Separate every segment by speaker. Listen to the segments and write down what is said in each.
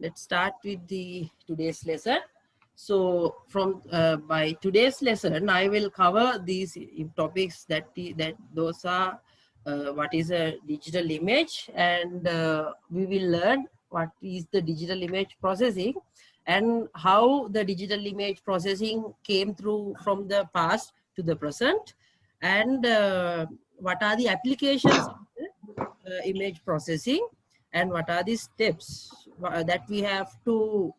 Speaker 1: let's start with the today's lesson. So from by today's lesson, I will cover these topics that those are what is a digital image, and we will learn what is the digital image processing and how the digital image processing came through from the past to the present, and what are the applications of the image processing, and what are the steps that we have to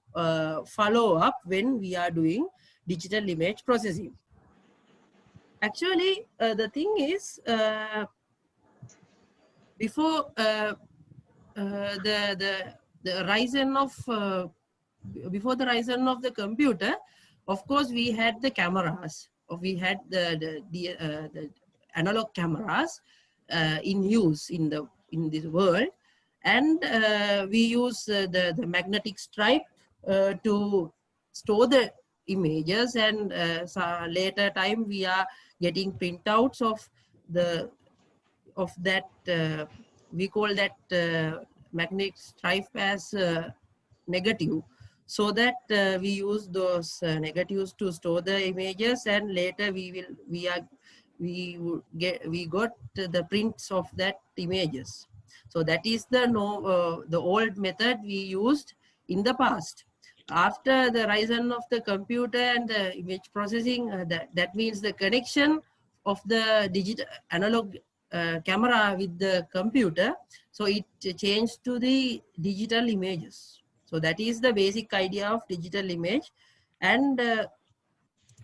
Speaker 1: follow up when we are doing digital image processing. Actually, the thing is, before the rise of before the rise of the computer, of course, we had the cameras. We had the analog cameras in use in this world, and we use the magnetic stripe to store the images, and so later time we are getting printouts of that. We call that magnetic stripe as negative, so that we use those negatives to store the images, and later we got the prints of that images. So that is the old method we used in the past. After the rise of the computer and the image processing, that means the connection of the digital analog camera with the computer, so it changed to the digital images. So that is the basic idea of digital image, and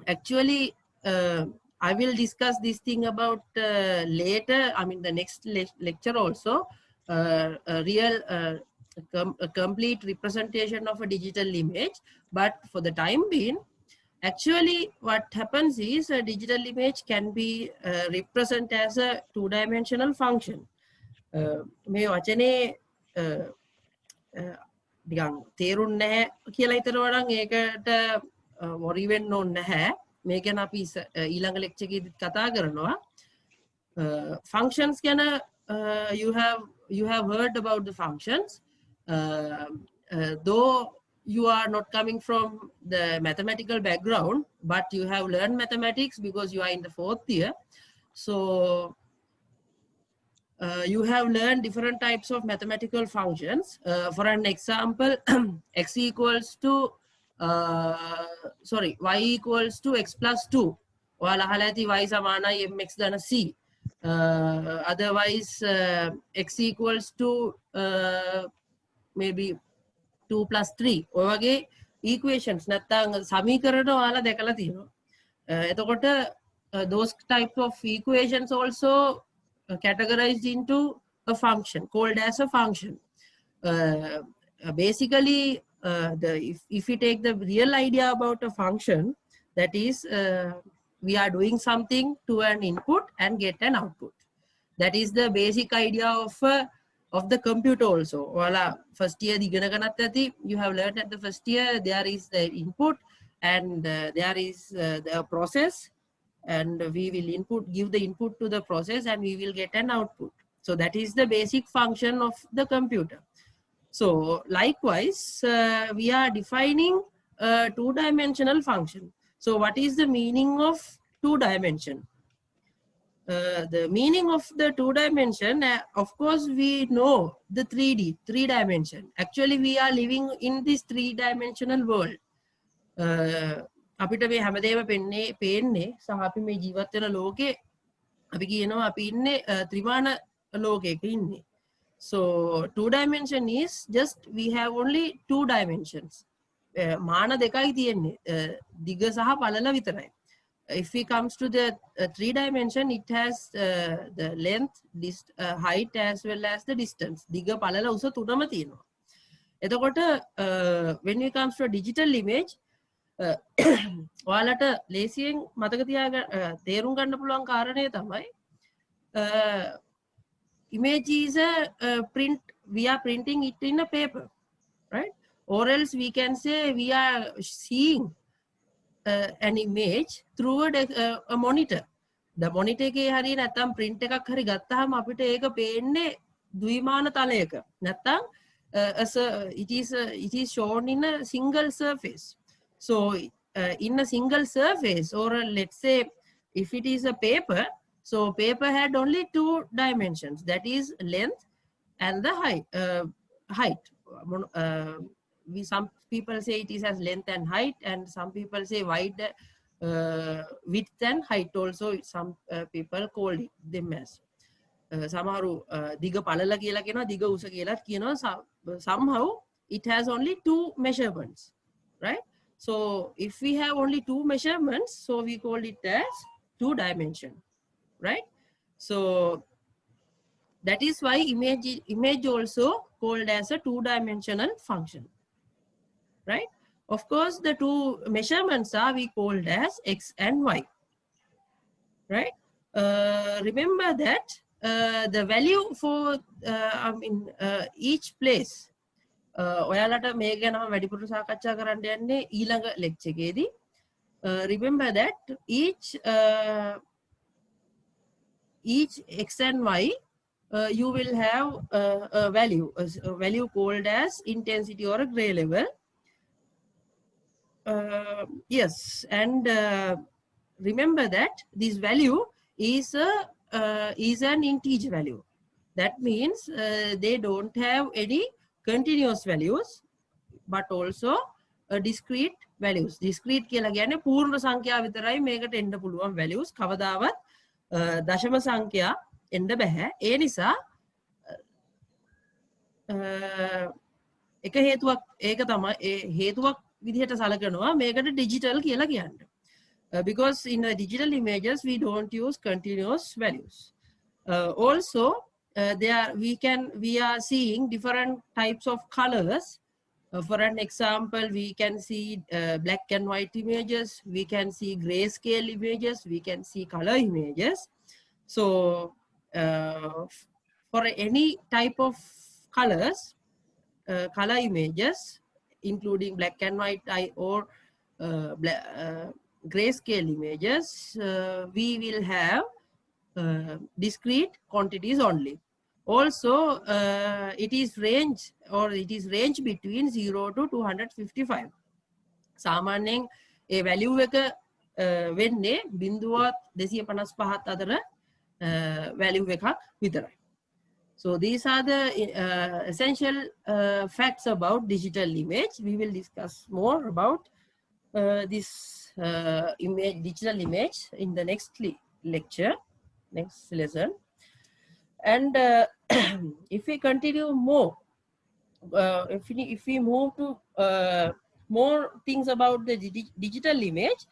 Speaker 1: actually I will discuss this thing about later, I mean the next lecture also, a real a complete representation of a digital image. But for the time being, actually what happens is a digital image can be represented as a two-dimensional function. මේ වචනේ නිකන් තේරුන්නේ නැහැ කියලා හිතනවා නම් ඒකට worry වෙන්න ඕනේ නැහැ. මේ ගැන අපි ඊළඟ lecture එකේදීත් කතා කරනවා. Functions ගැන you have heard about the functions, though you are not coming from the mathematical background, but you have learned mathematics because you are in the 4th year. So you have learned different types of mathematical functions. For an example, x equals to y equals to x plus 2. ඔයාලා අහලා ඇති y සමානයි mx ධන c. Otherwise, x equals to maybe 2 plus 3. ඔය වගේ equations නැත්නම් සමීකරණ ඔයාලා දැකලා තියෙනවා. එතකොට those type of equations also categorized into a function called as a function. Basically, if we take the real idea about a function, that is we are doing something to an input and get an output. That is the basic idea of the computer also. Wala first year you have learned at the first year there is the input, and there is the process, and we will give the input to the process, and we will get an output. So that is the basic function of the computer. So likewise, we are defining a two-dimensional function. So what is the meaning of two-dimension? The meaning of the two-dimension, of course, we know the 3D, three-dimension. Actually, we are living in this three-dimensional world. අපිට මේ හැමදේම පේන්නේ සහ අපි මේ ජීවත් වෙන ලෝකේ අපි කියනවා අපි ඉන්නේ ත්‍රිමාන ලෝකයක ඉන්නේ. So two dimension is just we have only two dimensions. මාන දෙකයි තියෙන්නේ, දිග සහ පළල විතරයි. If we comes to the three dimension, it has the length, height as well as the distance. දිග පළල උස තුනම තියෙනවා. එතකොට when we comes to a digital image, ඔයාලට ලේසියෙන් මතක තියාගන්න තේරුම් ගන්න පුළුවන් කාරණේ තමයි image is a print, we are printing it in a paper, right? Or else we can say we are seeing an image through a monitor. The monitor එකේ හරිය නැත්තම් print එකක් හරි ගත්තාම අපිට ඒක පේන්නේ ද්විමාන තලයක. නැත්තම් it is shown in a single surface. So in a single surface, or let's say if it is a paper, so paper had only two dimensions, that is length and the height. Some people say it is as length and height, and some people say width and height also. Some people call it them as සමහරු දිග පළල කියලා කියනවා, දිග උස කියලා කියනවා. Somehow it has only two measurements, right? So if we have only two measurements, so we call it as two dimension, right? So that is why image also called as a two-dimensional function, right? Of course, the two measurements are we called as x and y, right? Remember that the value for each place, ඔයාලට මේ ගැන වැඩිපුර සාකච්ඡා කරන්න යන්නේ ඊළඟ lecture එකේදී. Remember that each x and y you will have a value called as intensity or a gray level. Yes, and remember that this value is an integer value. That means they don't have any continuous values, but also discrete values. Discrete කියලා කියන්නේ පූර්ණ සංඛ්‍යා විතරයි මේකට එන්න පුළුවන් values. කවදාවත් දශම සංඛ්‍යා එන්න බෑ. ඒ නිසා එක හේතුවක් ඒක තමයි හේතුවක් විදිහට සලකනවා මේකට digital කියලා කියන්නේ. Because in the digital images we don't use continuous values. Also we are seeing different types of colors. For an example, we can see black and white images, we can see grayscale images, we can see color images. So for any type of colors, color images, including black and white or grayscale images, we will have discrete quantities only. Also it is range between 0 to 255. සාමාන්‍යයෙන් ඒ value එක වෙන්නේ 0.255 අතර value එකක් විතරයි. So these are the essential facts about digital image. We will discuss more about this digital image in the next lecture, next lesson. And if we continue more, if we move to more things about the digital image,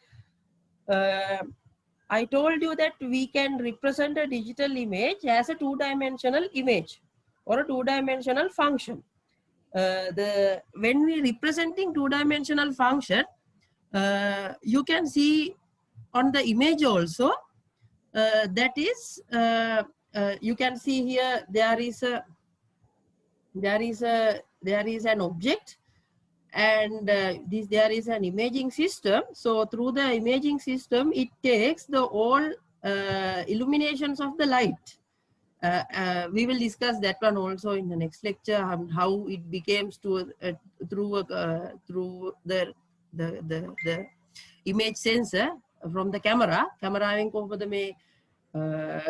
Speaker 1: I told you that we can represent a digital image as a two-dimensional image or a two-dimensional function. When we representing two-dimensional function, you can see on the image also, that is you can see here there is an object, and there is an imaging system. So through the imaging system it takes the all illuminations of the light. We will discuss that one also in the next lecture, how it becomes through the image sensor from the camera. Cameraවෙන් කොහොමද මේ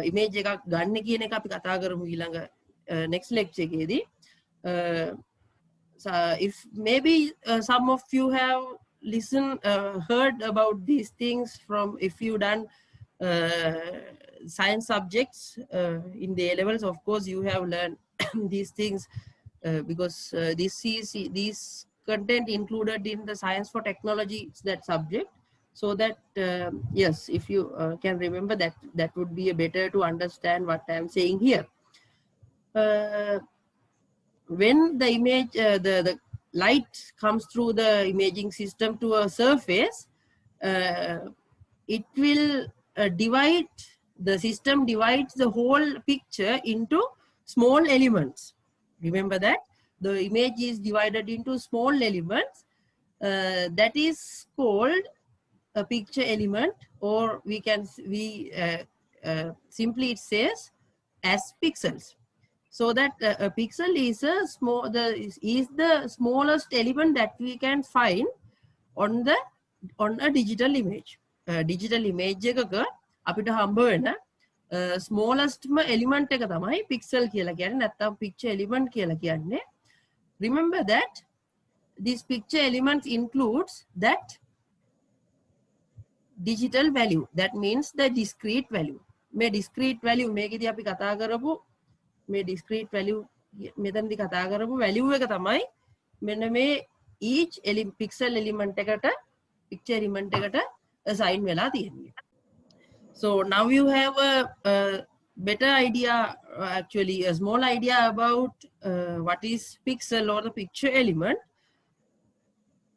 Speaker 1: image එකක් ගන්න කියන එක අපි කතා කරමු ඊළඟ next lecture එකේදී. So if maybe some of you have heard about these things from, if you done science subjects in the A levels, of course you have learned these things because this content included in the science for technology, that subject. So that yes, if you can remember that would be better to understand what I am saying here. When the image, the light comes through the imaging system to a surface, it will the system divides the whole picture into small elements. Remember that the image is divided into small elements. That is called a picture element, or simply it says as pixels. So that a pixel is a is the smallest element that we can find on a digital image. Digital image එකක අපිට හම්බ වෙන smallest element එක තමයි pixel කියලා කියන්නේ, නැත්නම් picture element කියලා කියන්නේ. Remember that this picture element includes that digital value, that means the discrete value. මේ discrete value මේකෙදි අපි කතා කරපු මේ discrete value මෙතනදී කතා කරපු value එක තමයි මෙන්න මේ each pixel element එකට picture element එකට assign වෙලා තියෙන්නේ. So now you have a better idea, actually a small idea about what is pixel or the picture element.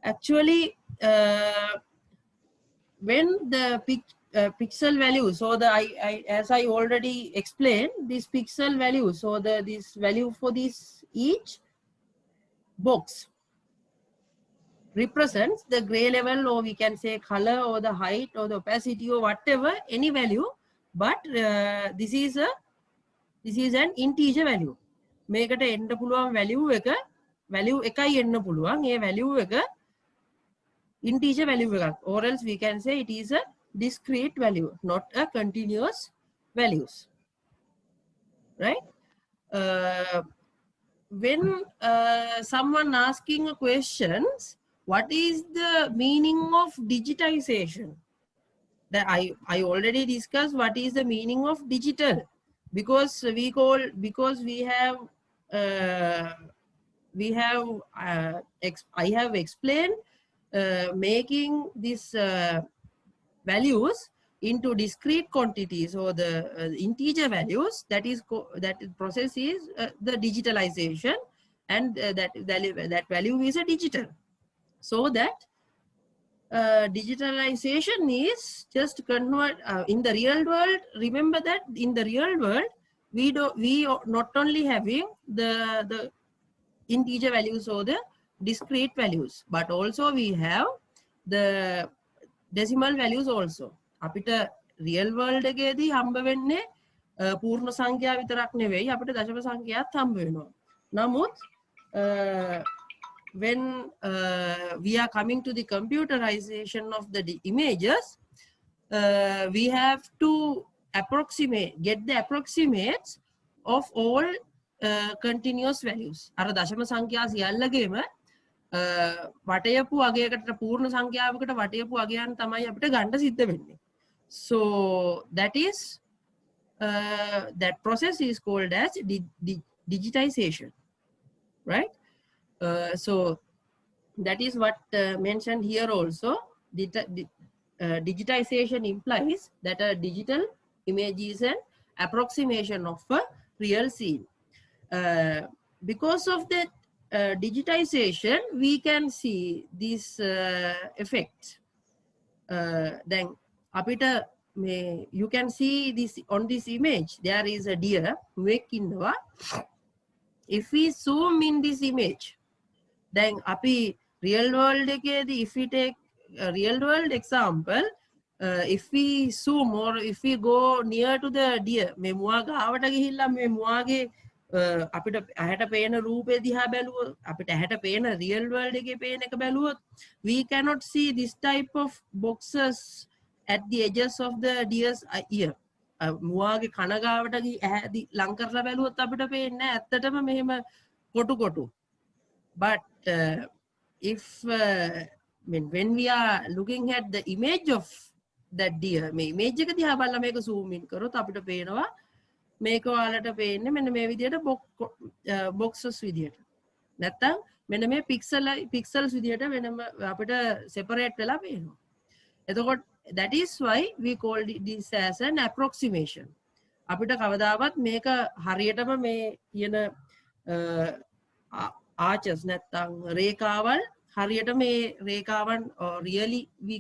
Speaker 1: Actually when the pixel value, so the as I already explained, this pixel value, so this value for this each box represents the gray level, or we can say color, or the height, or the opacity, or whatever, any value, but this is an integer value. මේකට එන්න පුළුවන් value එකයි එන්න පුළුවන්. ඒ value එක integer value එකක්, or else we can say it is a discrete value, not a continuous values, right? When someone asking a questions, what is the meaning of digitization, that I already discussed what is the meaning of digital, because I have explained making these values into discrete quantities, or the integer values, that process is the digitalization, and that value is a digital. So that digitalization is just convert in the real world. Remember that in the real world we are not only having the integer values or the discrete values, but also we have the decimal values also. අපිට real world එකේදී හම්බ වෙන්නේ පූර්ණ සංඛ්‍යා විතරක් නෙවෙයි, අපිට දශම සංඛ්‍යාත් හම්බ වෙනවා. නමුත් when we are coming to the computerization of the images, we have to get the approximates of all continuous values. අර දශම සංඛ්‍යා සියල්ලගේම වටයපු අගයකට, පූර්ණ සංඛ්‍යාවකට වටයපු අගයන් තමයි අපිට ගන්න සිද්ධ වෙන්නේ. So that is that process is called as digitization, right? So that is what mentioned here also. Digitization implies that a digital image is an approximation of a real scene. Because of that digitization, we can see this effect. Then apita you can see this on this image. There is a deer wakinwa. If we zoom in this image, then api real world ekedi, if we take a real world example, if we zoom or if we go near to the deer, me muwa gawata gihilla me muwage අපිට ඇහැට පේන රූපේ දිහා බැලුවොත්, අපිට ඇහැට පේන real world එකේ පේන එක බැලුවොත්, we cannot see this type of boxes at the edges of the deer's ear. මුවාගේ කන ගාවට ඇහැදි ලං කරලා බැලුවොත් අපිට පේන්නේ ඇත්තටම මෙහෙම කොටු කොටු. But if when we are looking at the image of that deer, මේ image එක දිහා බලලා මේක zoom in කරොත් අපිට පේනවා මේක ඔයාලට පේන්නේ මෙන්න මේ විදිහට boxes විදිහට. නැත්තම් මෙන්න මේ pixels විදිහට වෙනම අපිට separate වෙලා පේනවා. එතකොට that is why we call this as an approximation. අපිට කවදාවත් මේක හරියටම මේ කියන arches නැත්තම් රේඛාවල් හරියට මේ රේඛාවන් really we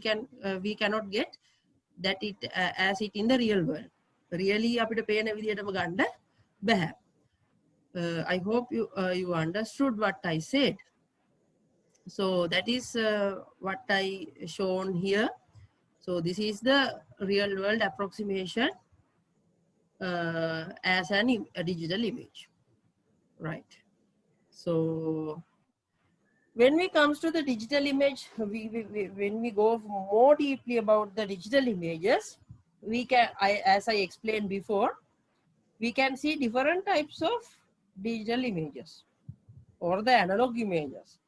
Speaker 1: cannot get that it as it in the real world. Really අපිට පේන විදිහටම ගන්න බෑ. I hope you understood what I said. So that is what I shown here. So this is the real world approximation as a digital image. Right. So when we comes to the digital image, when we go more deeply about the digital images, we can, as I explained before, we can see different types of digital images or the analog images.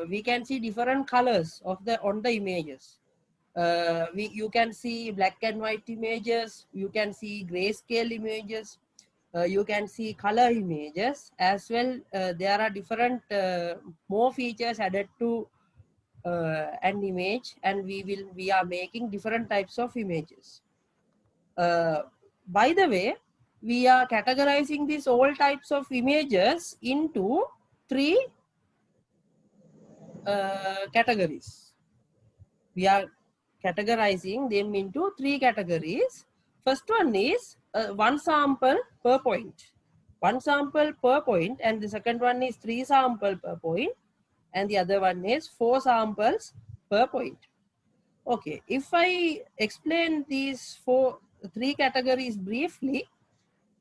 Speaker 1: We can see different colors of the on the images. You can see black and white images, you can see grayscale images, you can see color images as well. There are different more features added to an image, and we are making different types of images. By the way, we are categorizing these all types of images into three categories. We are categorizing them into three categories. First one is one sample per point. One sample per point, and the second one is 3 sample per point, and the other one is 4 samples per point. Okay, if I explain these three categories briefly,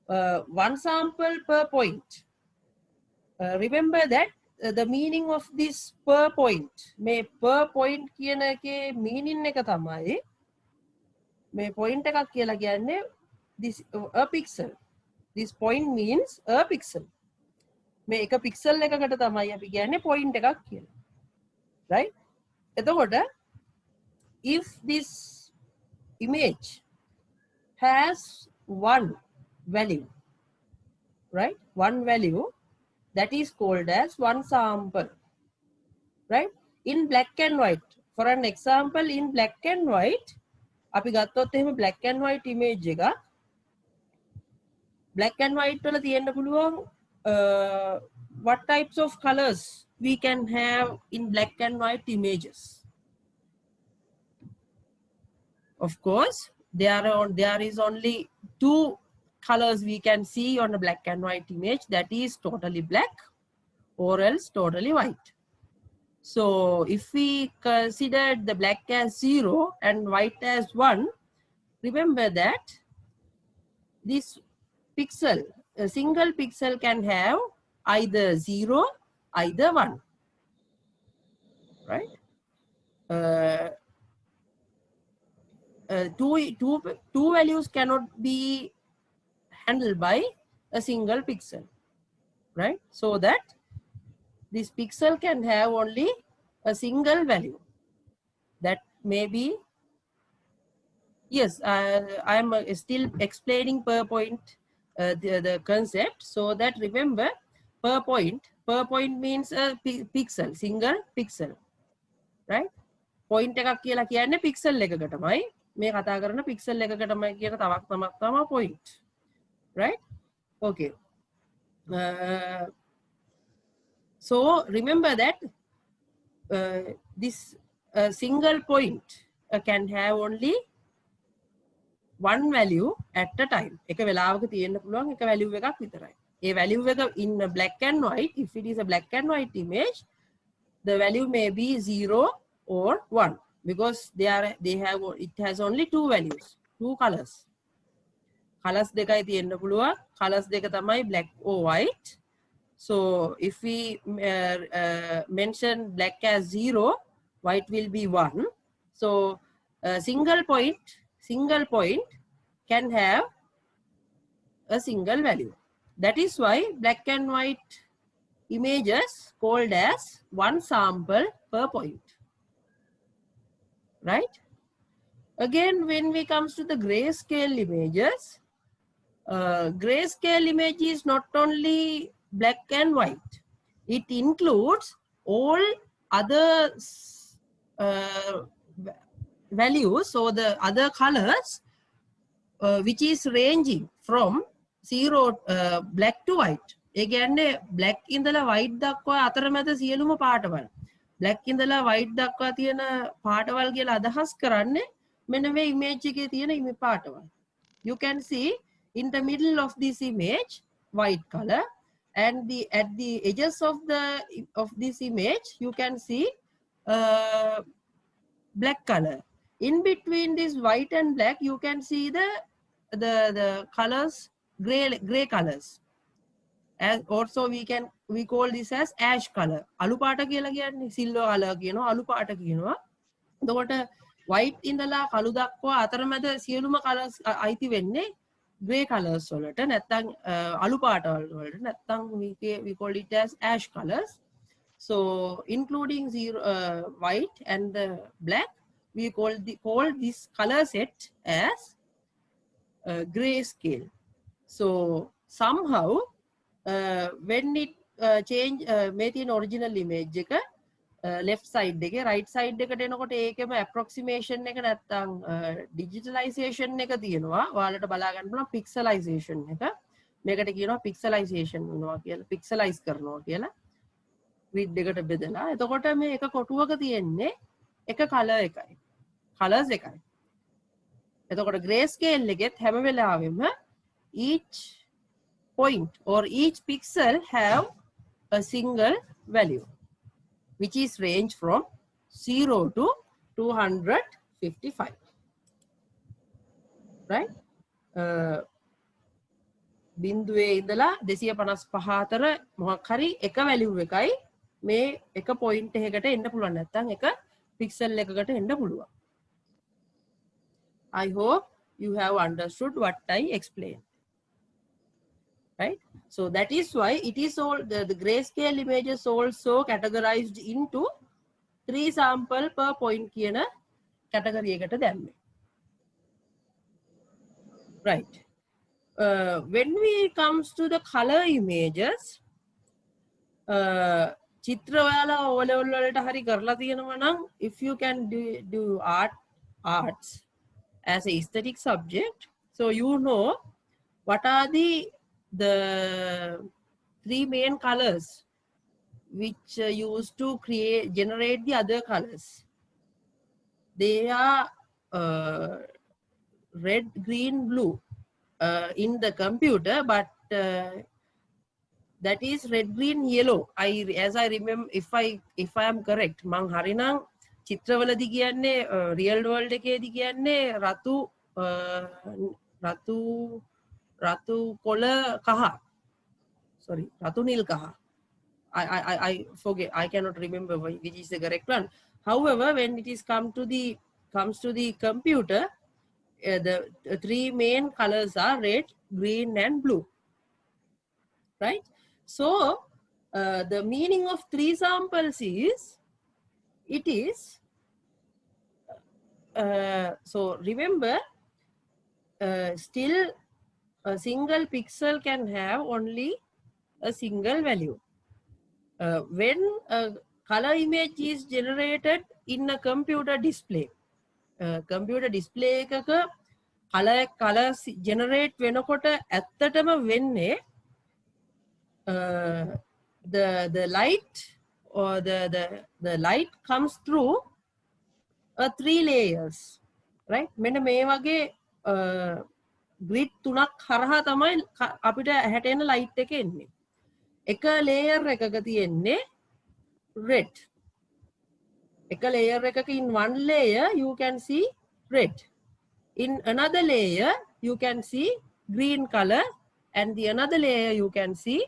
Speaker 1: one sample per point. Remember that the meaning of this per point, may per point කියන එකේ meaning එක තමයි මේ point එකක් කියලා කියන්නේ this a pixel. This point means a pixel. මේ එක pixel එකකට තමයි අපි කියන්නේ point එකක් කියලා. Right? එතකොට if this image has one value, right? One value, that is called as one sample, right? In black and white, for an example, in black and white, අපි ගත්තොත් එහෙම black and white image එක, black and white වල තියෙන්න පුළුවන් what types of colors we can have in black and white images. Of course, there is only two colors we can see on a black and white image, that is totally black or else totally white. So if we consider the black as 0 and white as 1, remember that this pixel, a single pixel can have either 0, either 1, right? Two values cannot be handled by a single pixel, right? So that this pixel can have only a single value. That may be, yes, I am still explaining per point the concept, so that remember per point means a pixel, single pixel, right? Point එකක් කියලා කියන්නේ pixel එකකටමයි. මේ කතා කරන pixel එකකටමයි කියන තවක් තමක් තමයි point, right? Okay. So remember that this single point can have only one value at a time. එක වෙලාවක තියෙන්න පුළුවන් එක value එකක් විතරයි. ඒ value එක in black and white, if it is a black and white image, the value may be 0 or 1, because it has only two values, two colors. Colors දෙකයි තියෙන්න පුළුවන්. Colors දෙක තමයි black or white. So if we mention black as 0, white will be 1. So single point can have a single value. That is why black and white images called as one sample per point, right? Again, when we comes to the grayscale images, grayscale image is not only black and white, it includes all other values or the other colors which is ranging from 0 black to white. ඒ කියන්නේ black ඉඳලා white දක්වා අතරමැද සියලුම පාටවල්. black ඉඳලා white දක්වා තියෙන පාටවල් කියලා අදහස් කරන්නේ මෙන්න මේ image එකේ තියෙන පාටවල්. You can see in the middle of this image white color, and at the edges of this image you can see black color. In between this white and black you can see the colors, gray colors, As also we call this as ash color. Alu පාට කියලා කියන්නේ silver color කියනවා අලු පාට කියනවා. එතකොට white ඉඳලා කළු දක්වා අතරමැද සියලුම colors අයිති වෙන්නේ gray colors වලට නැත්නම් අලු පාට වලට නැත්නම් we call it as ash colors. So including white and black, we call this color set as grayscale. So somehow when it change මේ තියෙන original image එක left side එකේ right side එකට එනකොට ඒකෙම approximation එක නැත්තම් digitalization එක තියෙනවා. ඔයාලට බලා ගන්න පුළුවන් pixelization එක. මේකට කියනවා pixelization වෙනවා කියලා. pixelize කරනවා කියලා. grid එකට බෙදලා. එතකොට මේ එක කොටුවක තියෙන්නේ එක color එකයි. colors එකයි. එතකොට grayscale එකෙත් හැම වෙලාවෙම each point or each pixel have a single value, which is range from 0 to 255, right? බින්දුවේ ඉඳලා 255 අතර මොකක් හරි එක වැලියු එකයි මේ එක පොයින්ට් එකකට එන්න පුළුවන් නැත්නම් එක පික්සල් එකකට එන්න පුළුවන්. I hope you have understood what I explained, right? So that is why it is all the grayscale images also categorized into 3 sample per point කියන category එකට දැම්මේ. Right. When we comes to the color images, චිත්‍ර ඔයාලා O level වලට හරි කරලා තියෙනවා නම් if you can do arts as a aesthetic subject, so you know what are the 3 main colors which used to generate the other colors. They are red, green, blue in the computer, but that is red, green, yellow. As I remember, if I am correct, මං හරිනම් චිත්‍රවලදී කියන්නේ real world එකේදී කියන්නේ රතු කොළ කහ. Sorry, රතු නිල් කහ. I forget. I cannot remember which is the correct one. However, when it is comes to the computer, the 3 main colors are red, green, and blue. Right? So the meaning of 3 samples is it is so remember still a single pixel can have only a single value. When a color image is generated in a computer display, එකක color generate වෙනකොට ඇත්තටම වෙන්නේ the light or the light comes through 3 layers, right? මෙන්න මේ වගේ grid 3ක් හරහා තමයි අපිට ඇහැට එන light එක එන්නේ. එක layer එකක තියෙන්නේ red. එක layer එකක in one layer you can see red. In another layer you can see green color, and the another layer you can see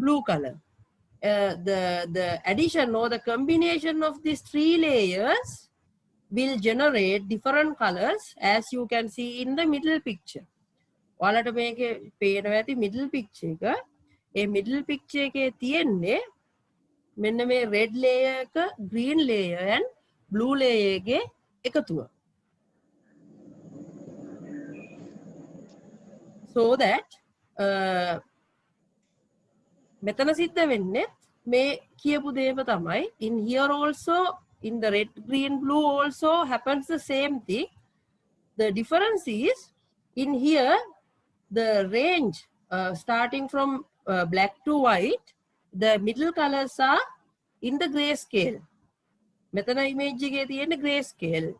Speaker 1: blue color. The addition or the combination of these 3 layers will generate different colors, as you can see in the middle picture. ඔයාලට මේකේ පේනවා ඇති middle picture එක. ඒ middle picture එකේ තියෙන්නේ මෙන්න මේ red layer එක, green layer and blue layer එකේ එකතුව. So that මෙතන සිද්ධ වෙන්නේ මේ කියපු දේම තමයි. In here also, in the red, green, blue also happens the same thing. The difference is in here the range starting from black to white, the middle colors are in the grayscale. මෙතන image එකේ තියෙන grayscale.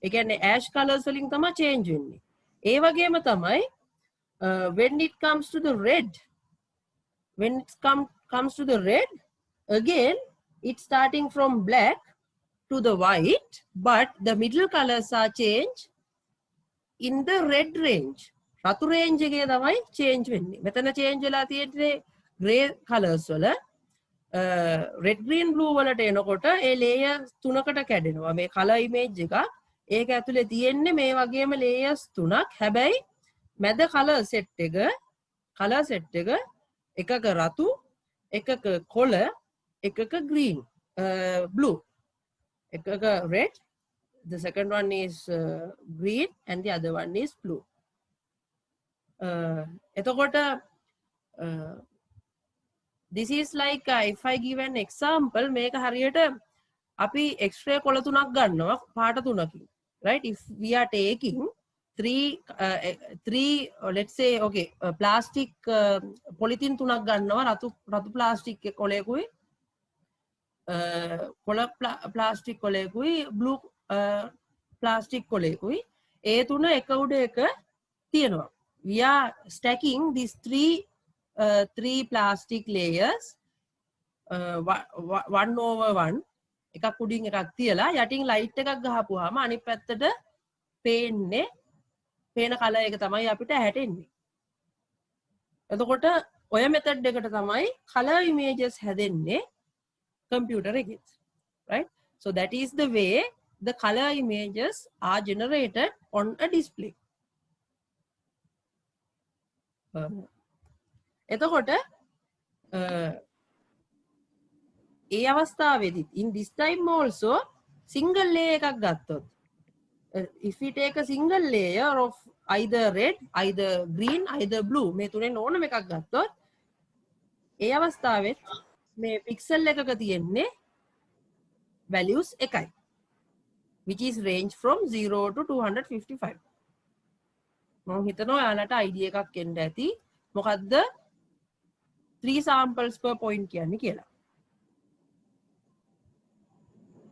Speaker 1: ඒ කියන්නේ ash colors වලින් තමයි change වෙන්නේ. ඒ වගේම තමයි when it comes to the red, when it comes to the red, again it's starting from black to the white, but the middle colors are changed in the red range, රතු Range එකේ තමයි change වෙන්නේ. මෙතන change වෙලා තියෙන්නේ Grey colours වල. Red green blue වලට එනකොට ඒ ලේයර්ස් තුනකට කැඩෙනවා. මේ කලර් ඉමේජ් එකක්. ඒක ඇතුලේ තියෙන්නේ මේ වගේම ලේයර්ස් තුනක්. හැබැයි මැද කලර් සෙට් එක එකක රතු, එකක කොළ, එකක green, blue, එකක red. The second one is green and the other one is blue. එතකොට this is like if I give an example, මේක හරියට අපි x-ray කොළ තුනක් ගන්නවා පාට තුනකින්, right? If we are taking three let's say okay plastic polythene තුනක් ගන්නවා රතු plastic කොළයකුයි කොළ plastic කොළයකුයි blue plastic කොළයකුයි ඒ තුන එක උඩ එක තියෙනවා. We are stacking these three plastic layers 1/1 එකක් උඩින් එකක් තියලා යටින් ලයිට් එකක් ගහපුවාම අනිත් පැත්තට පේන කලර් එක තමයි අපිට හැටෙන්නේ. එතකොට ඔය මෙතඩ් එකට තමයි color images හැදෙන්නේ computer එකේ. Right? So that is the way the color images are generated on a display. එතකොට ඒ අවස්ථාවේදී in this time also single layer එකක් ගත්තොත් if we take a single layer of either red, either green, either blue මේ තුනෙන් ඕනම එකක් ගත්තොත් ඒ අවස්ථාවෙත් මේ pixel එකක තියෙන්නේ values එකයි which is range from 0 to 255. මම හිතනවා ඔයාලට idea එකක් එන්න ඇති මොකද්ද 3 samples per point කියන්නේ කියලා.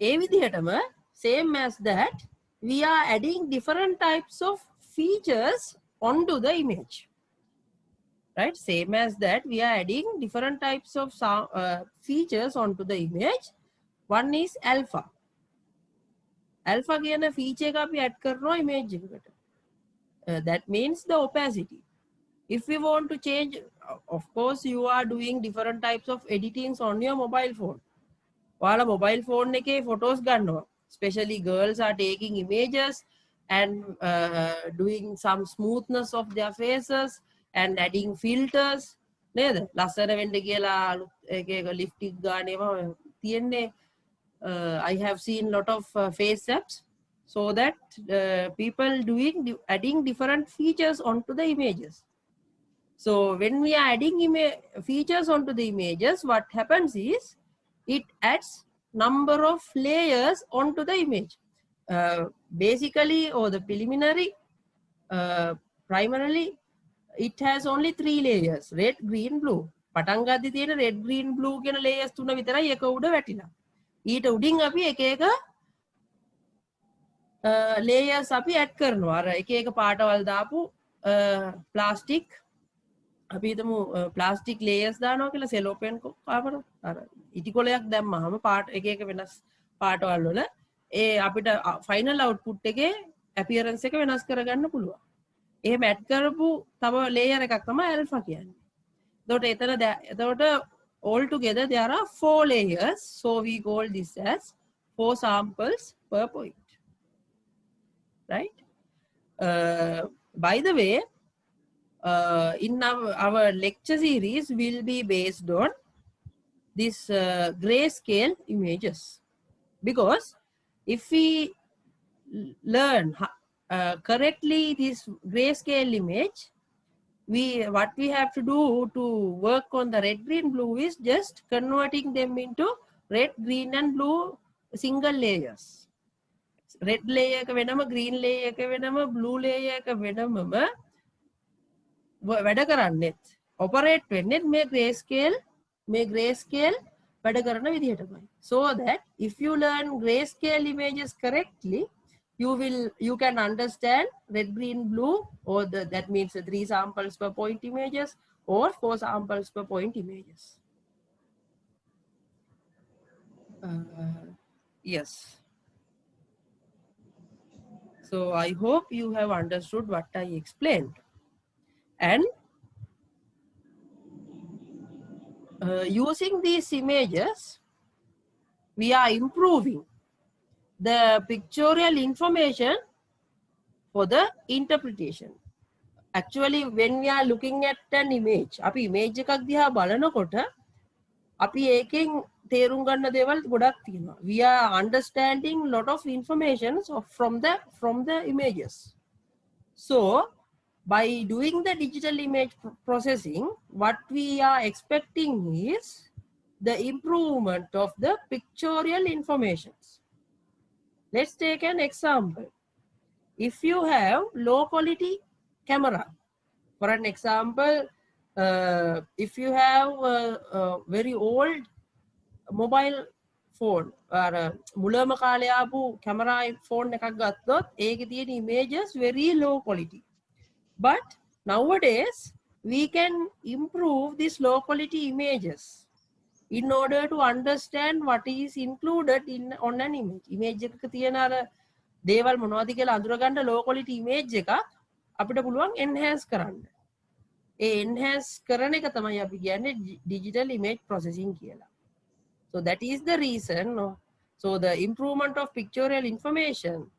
Speaker 1: ඒ විදිහටම same as that we are adding different types of features onto the image. Right? Same as that we are adding different types of features onto the image. One is alpha. Alpha කියන feature එක අපි add කරනවා image එකකට. That means the opacity. If we want to change, of course you are doing different types of editings on your mobile phone. While mobile phone එකේ photos ගන්නවා. Especially girls are taking images and doing some smoothness of their faces and adding filters. නේද? ලස්සන වෙන්න කියලා එක lipstick ගානේම තියෙන්නේ. I have seen lot of face apps so that people adding different features onto the images. So when we are adding features onto the images, what happens is it adds number of layers onto the image. Basically, or the preliminary, primarily, it has only 3 layers: red, green, blue. පටන් ගද්දි තියෙන red, green, blue කියන layers තුන විතරයි එක උඩ වැටිලා. ඊට උඩින් අපි එක එක layers අපි add කරනවා. අර එක එක පාටවල් දාපු plastic අපි හිතමු plastic layers දානවා කියලා cellophane කාපර අර ඉටි කොලයක් දැම්මහම පාට එක එක වෙනස් පාටවල් වල ඒ අපිට final output එකේ appearance එක වෙනස් කරගන්න පුළුවන්. එහෙම add කරපු තව layer එකක් තමයි alpha කියන්නේ. එතකොට all together there are 4 layers, so we call this as 4 samples per point. Right? By the way, in our lecture series will be based on this grayscale images, because if we learn correctly this grayscale image, what we have to do to work on the red, green, blue is just converting them into red, green and blue single layers. Red layer එක වෙනම, green layer එක වෙනම, blue layer එක වෙනමම වැඩ කරන්නේත් operate වෙන්නේත් මේ grayscale වැඩ කරන විදිහටමයි. So that if you learn grayscale images correctly, you can understand red, green, blue, or that means 3 samples per point images or 4 samples per point images. Yes. So I hope you have understood what I explained. And using these images, we are improving the pictorial information for the interpretation. Actually, when we are looking at an image, අපි image එකක් දිහා බලනකොට අපි ඒකෙන් තේරුම් ගන්න දේවල් ගොඩක් තියෙනවා. We are understanding lot of information from the images. So by doing the digital image processing, what we are expecting is the improvement of the pictorial informations. Let's take an example. If you have low quality camera, for an example, if you have a very old mobile phone or මුලම කාලේ ආපු camera phone එකක් ගත්තොත් ඒකේ තියෙන images very low quality. But nowadays we can improve these low quality images in order to understand what is included on an image. Image එකක තියෙන අර දේවල් මොනවද කියලා අඳුරගන්න low quality image එකක් අපිට පුළුවන් enhance කරන්න. ඒ enhance කරන එක තමයි අපි කියන්නේ digital image processing කියලා. So that is the reason. So the improvement of pictorial information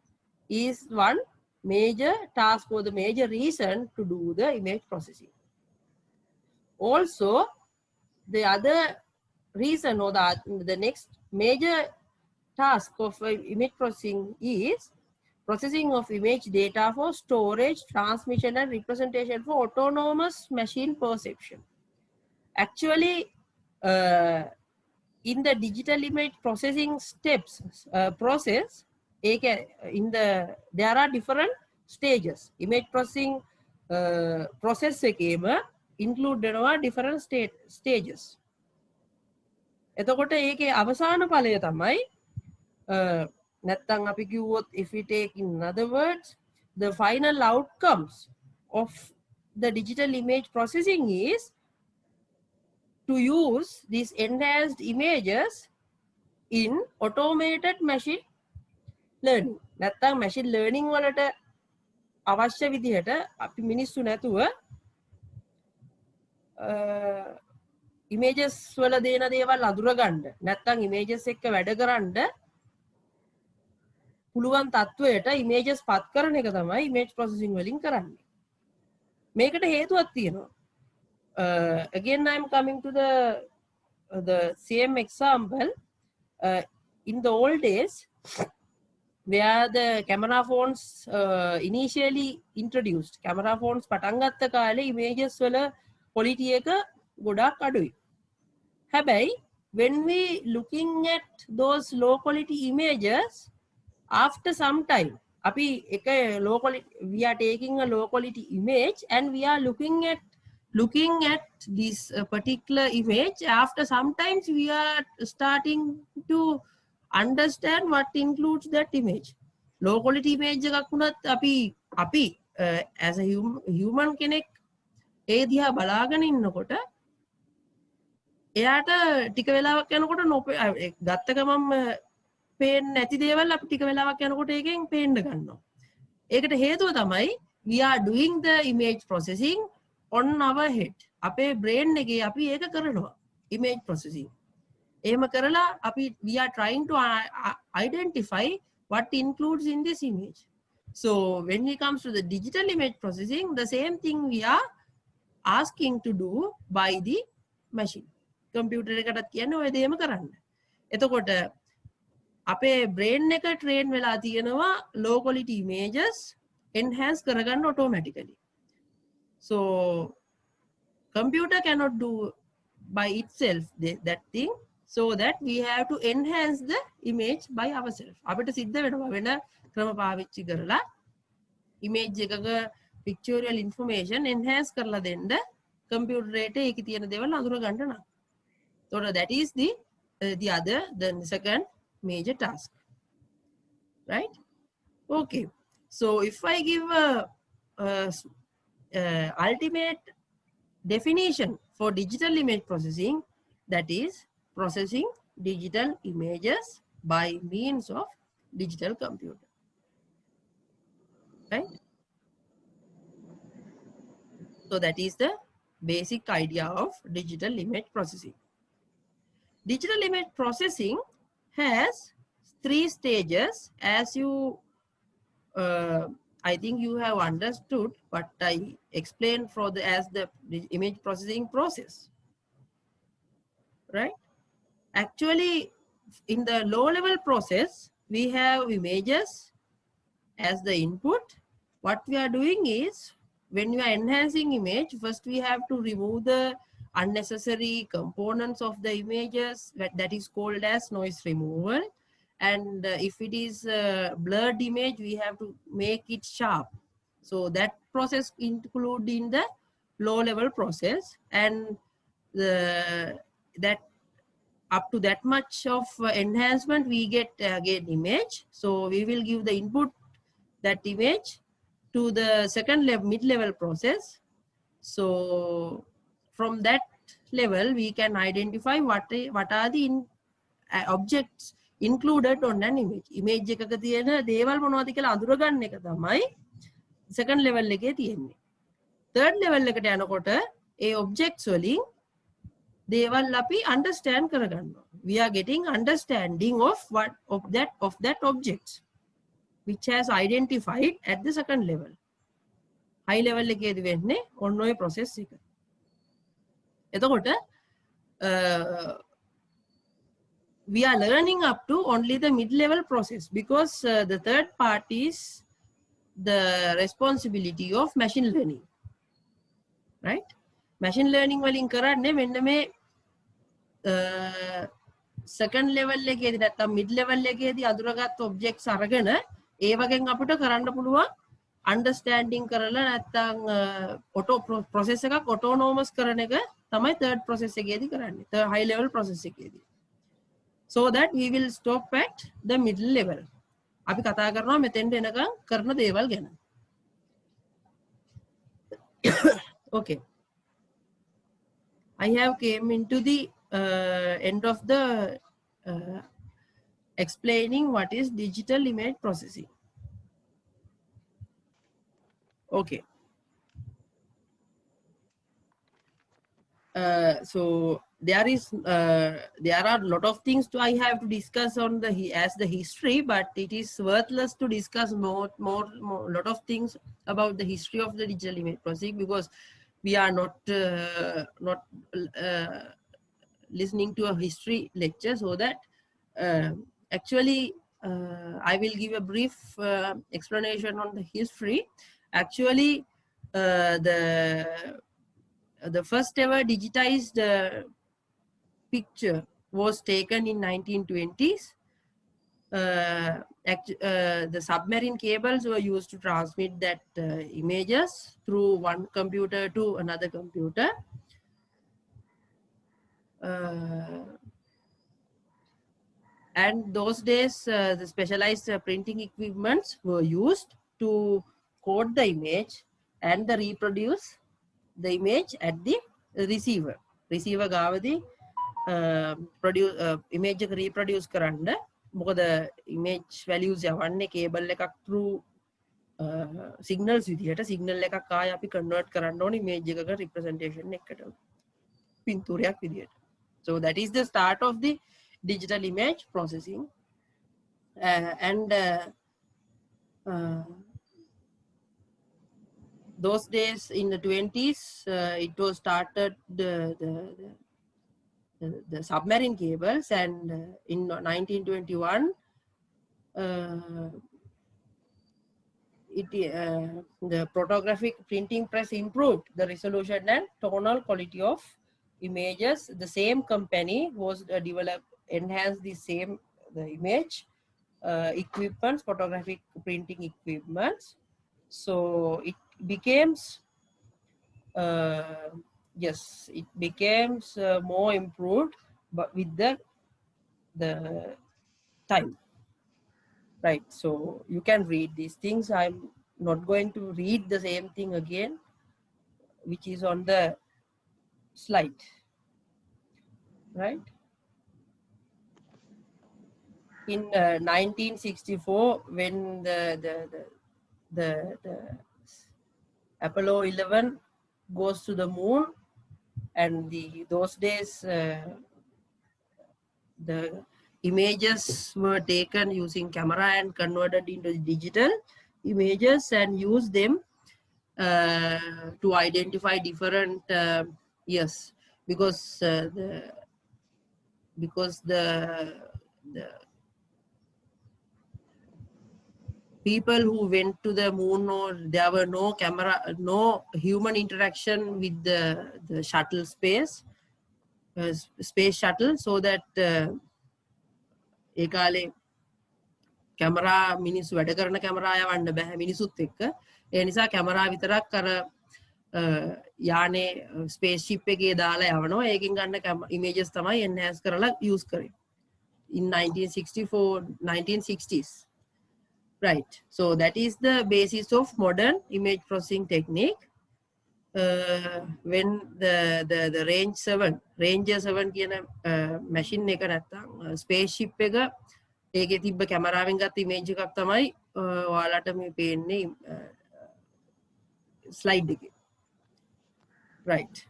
Speaker 1: is one major task or the major reason to do the image processing. Also, the other reason or the next major task of image processing is processing of image data for storage, transmission and representation for autonomous machine perception. Actually, in the digital image processing steps process, there are different stages. Image processing process එකේම include වෙනවා different stages. එතකොට ඒකේ අවසාන ඵලය තමයි නැත්තම් අපි කිව්වොත්, if we take in other words, the final outcomes of the digital image processing is to use these enhanced images in automated machine learning. නැත්තම් machine learning වලට අවශ්‍ය විදිහට අපි මිනිස්සු නැතුව images වල දේන දේවල් අඳුරගන්න නැත්තම් images එක්ක වැඩ කරන්න පුළුවන් තත්වයට images පත් කරන එක තමයි image processing වලින් කරන්නේ. මේකට හේතුවක් තියෙනවා. Again, I'm coming to the same example. In the old days, where the camera phones initially introduced, camera phones පටන් ගත්ත කාලේ images වල quality එක ගොඩක් අඩුයි. හැබැයි when we looking at those low quality images, after some time low quality, we are taking a low quality image and we are looking at this particular image. After sometimes we are starting to understand what includes that image. Low quality image එකක් වුණත් අපි as a human කෙනෙක් ඒ දිහා බලාගෙන ඉන්නකොට එයාට ටික වෙලාවක් යනකොට ගත්ත ගමන් පේන්නේ නැති දේවල් අපි ටික වෙලාවක් යනකොට ඒකෙන් පේන්න ගන්නවා. ඒකට හේතුව තමයි we are doing the image processing on our head. අපේ brain එකේ අපි ඒක කරනවා image processing. එහෙම කරලා we are trying to identify what includes in this image. So when it comes to the digital image processing, the same thing we are asking to do by the machine. Computer එකටත් කියන්නේ ඔය දේම කරන්න. එතකොට අපේ brain එක train වෙලා තියෙනවා low quality images enhance කරගන්න automatically. So computer cannot do by itself that thing, so that we have to enhance the image by ourselves. අපිට සිද්ධ වෙනවා වෙන ක්‍රම පාවිච්චි කරලා image එකක pictorial information enhance කරලා දෙන්න computer එකට ඒකේ තියෙන දේවල් අඳුර ගන්න නම්. So that is the second major task, right? Okay, so if I give a ultimate definition for digital image processing, that is processing digital images by means of digital computer, right? So that is the basic idea of digital image processing. Digital image processing has 3 stages, as you I think you have understood what I explained for the as the image processing process, right? Actually, in the low level process, we have images as the input. What we are doing is, when we are enhancing image, first we have to remove the unnecessary components of the images, that is called as noise removal. And if it is a blurred image, we have to make it sharp. So that process include in the low level process, and that up to that much of enhancement we get again image. So we will give the input that image to the second level, mid-level process. So from that level we can identify what are the objects included on an image. Image එකක තියෙන දේවල් මොනවද කියලා අඳුර ගන්න එක තමයි second level එකේ තියෙන්නේ. third level එකට යනකොට ඒ objects වලින් දේවල් අපි understand කරගන්නවා. We are getting understanding of that objects which has identified at the second level. High level එකේදී වෙන්නේ ඔන්න ඔය process එක. එතකොට we are learning up to only the mid-level process, because the third part is the responsibility of machine learning, right? Machine learning වලින් කරන්නේ මෙන්න මේ second level එකේදී නැත්නම් mid level එකේදී අඳුරගත් objects අරගෙන ඒ වගේන් අපිට කරන්න පුළුවන් understanding කරලා නැත්නම් auto process එකක් autonomous කරන එක තමයි third process එකේදී කරන්නේ, the high level process එකේදී. So that we will stop at the middle level. අපි කතා කරනවා මෙතෙන්ට එනකම් කරන දේවල් ගැන. Okay, I have came into the end of the explaining what is digital image processing. Okay. So there are a lot of things I have to discuss on the history, but it is worthless to discuss more lot of things about the history of the digital image processing, because we are not listening to a history lecture. So that actually I will give a brief explanation on the history. Actually, the first ever digitized picture was taken in 1920s. The submarine cables were used to transmit that images through one computer to another computer. And those days the specialized printing equipments were used to code the image and reproduce the image at the receiver ගාවදී image එක reproduce කරන්න. මොකද image values යවන්නේ cable එකක් through signals විදියට. signal එකක් ආය අපි convert කරන්න ඕනේ image එකක representation එකකට පින්තූරයක් විදියට. So that is the start of the digital image processing. And those days in the 20s it was started the submarine cables, and in 1921 the photographic printing press improved the resolution and tonal quality of images. The same company was enhanced the image equipments, photographic printing equipments. So it becomes more improved, but with the time, right? So you can read these things. I'm not going to read the same thing again, which is on the slide, right? In 1964, when the Apollo 11 goes to the moon, and those days the images were taken using camera and converted into digital images and use them to identify different yes, because the people who went to the moon, or there were no camera, no human interaction with the shuttle space shuttle, so that ඒ කාලේ camera මිනිස්සු වැඩ කරන camera යවන්න බෑ මිනිසුත් එක්ක. ඒ නිසා camera විතරක් අර යානේ ස්පේස් ෂිප් එකේ දාලා යවනවා. ඒකෙන් ගන්න ඉමේජස් තමයි එන්හෑන්ස් කරලා යූස් කරේ in 1964 1960s. Right, so that is the basis of modern image processing technique. When the Ranger 7 කියන machine එක නැත්තම් spaceship එක ඒකේ තිබ්බ කැමරාවෙන් ගත්ත image එකක් තමයි ඔයාලට මේ පේන්නේ slide එකේ. Right,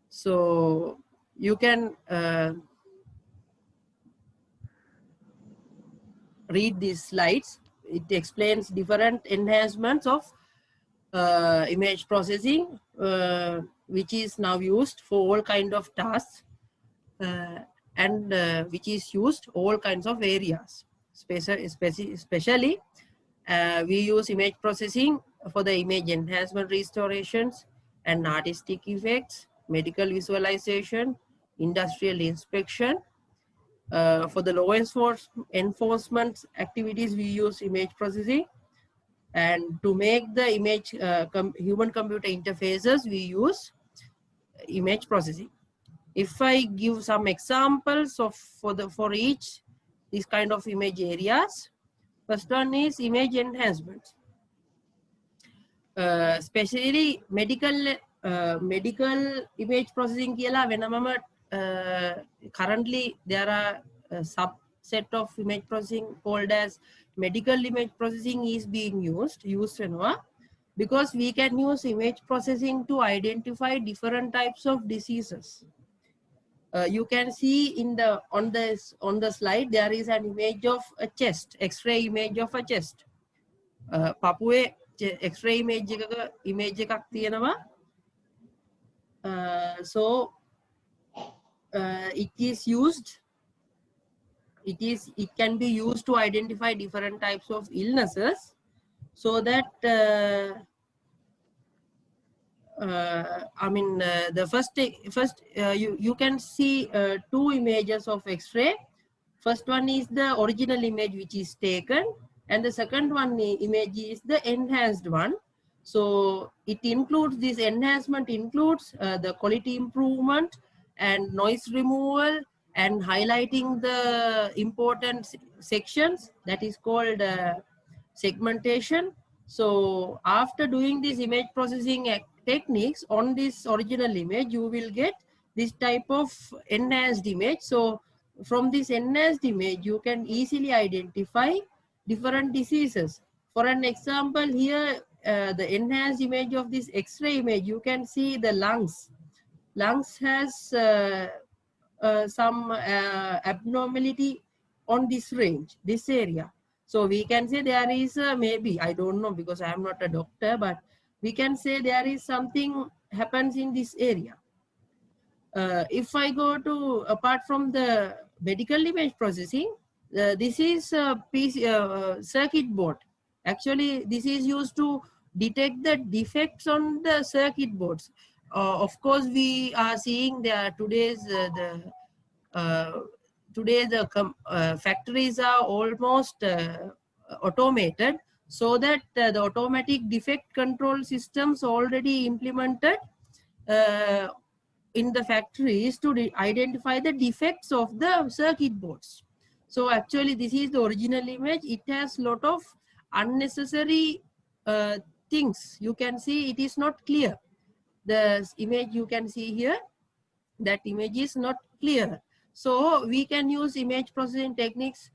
Speaker 1: so you can read these slides. It explains different enhancements of image processing, which is now used for all kind of tasks, and which is used all kinds of areas. Especially we use image processing for the image enhancement, restorations and artistic effects, medical visualization, industrial inspection. For the law enforcement activities, we use image processing, and to make the image human-computer interfaces, we use image processing. If I give some examples of for each this kind of image areas, first one is image enhancement. Especially medical image processing කියලා වෙනමම currently there are a subset of image processing called as medical image processing is being used වෙනවා, because we can use image processing to identify different types of diseases. You can see on the slide there is an image of a chest, x-ray image of a chest. පපුවේ x-ray image එකක් තියෙනවා. So it can be used to identify different types of illnesses, so that the first you can see two images of x-ray. First one is the original image which is taken, and the second one image is the enhanced one. So it includes, this enhancement includes the quality improvement and noise removal and highlighting the important sections, that is called segmentation. So after doing this image processing techniques on this original image, you will get this type of enhanced image. So from this enhanced image, you can easily identify different diseases. For an example, here the enhanced image of this X-ray image, you can see the lungs. Lungs has some abnormality on this range, this area. So we can say there is maybe, I don't know because I am not a doctor, but we can say there is something happens in this area. If I go to, apart from the medical image processing, this is a circuit board. Actually, this is used to detect the defects on the circuit boards. Of course, we are seeing that today's factories are almost automated, so that the automatic defect control systems already implemented in the factories to identify the defects of the circuit boards. So actually this is the original image. It has lot of unnecessary things. You can see it is not clear. The image you can see here, that image is not clear. So we can use image processing techniques,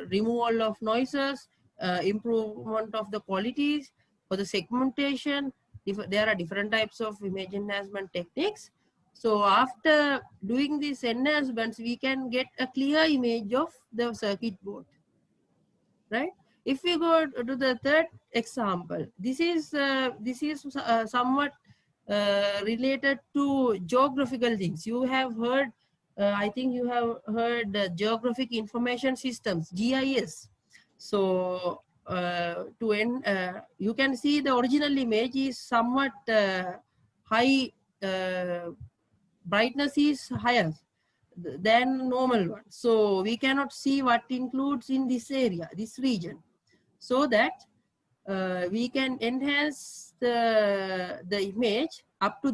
Speaker 1: removal of noises, improvement of the qualities, for the segmentation, there are different types of image enhancement techniques. So after doing these enhancements, we can get a clear image of the circuit board, right? If we go to the third example, this is somewhat related to geographical things. You have heard, I think you have heard geographic information systems, GIS. So you can see the original image is somewhat high, brightness is higher than normal one. So we cannot see what includes in this area, this region, so that we can enhance the image up to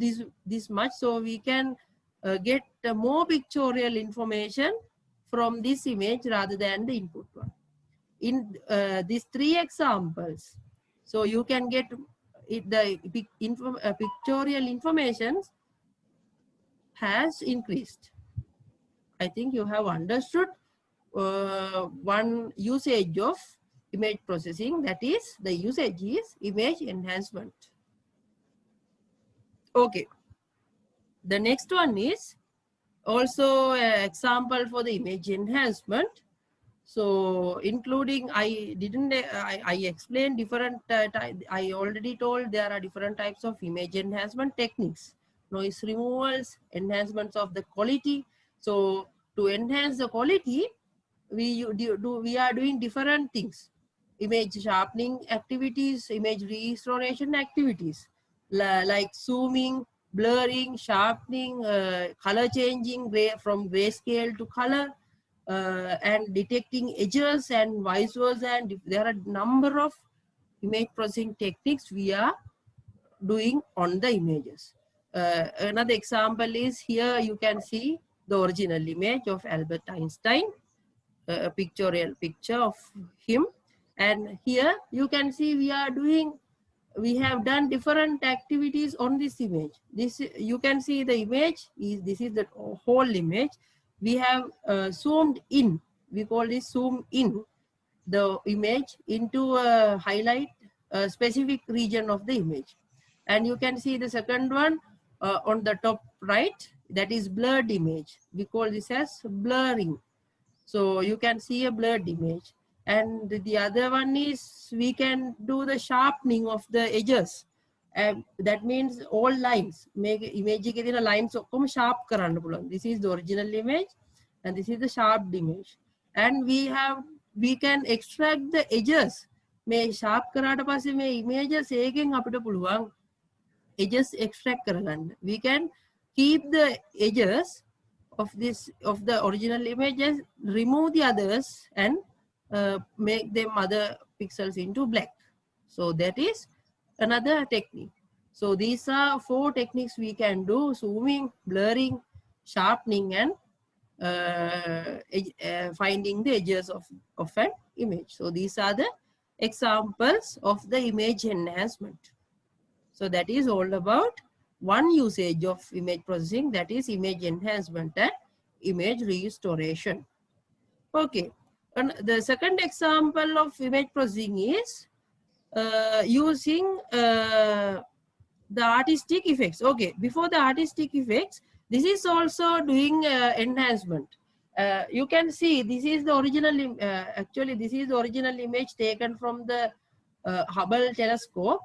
Speaker 1: this much, so we can get more pictorial information from this image rather than the input one. In these three examples, so you can get the pictorial information has increased. I think you have understood one usage of image processing, that is the usage is image enhancement. Okay, the next one is also an example for the image enhancement. So including, I explained different I already told there are different types of image enhancement techniques: noise removals, enhancements of the quality. So to enhance the quality, we are doing different things: image sharpening activities, image restoration activities, like zooming, blurring, sharpening, color changing from grayscale to color, and detecting edges and vice versa. And there are a number of image processing techniques we are doing on the images. Another example is here you can see the original image of Albert Einstein, a pictorial picture of him, and here you can see we have done different activities on this image. This, you can see the image is, this is the whole image. We have zoomed in, we call this zoom in the image into a highlight a specific region of the image. And you can see the second one on the top right, that is blurred image. We call this as blurring. So you can see a blurred image. And the other one is we can do the sharpening of the edges. And that means all lines. Make image ke lines sharp karanna puluwan. This is the original image and this is the sharp image. And we can extract the edges. May sharp karata passe may images eken apita puluwan edges extract karaganna. We can keep the edges of the original images, remove the others, and make them other pixels into black. So that is another technique. So these are 4 techniques we can do: zooming, blurring, sharpening, and finding the edges of an image. So these are the examples of the image enhancement. So that is all about one usage of image processing, that is image enhancement and image restoration. Okay, and the second example of image processing is using the artistic effects. Okay, before the artistic effects, this is also doing enhancement. You can see this is the original, actually this is the original image taken from the Hubble telescope.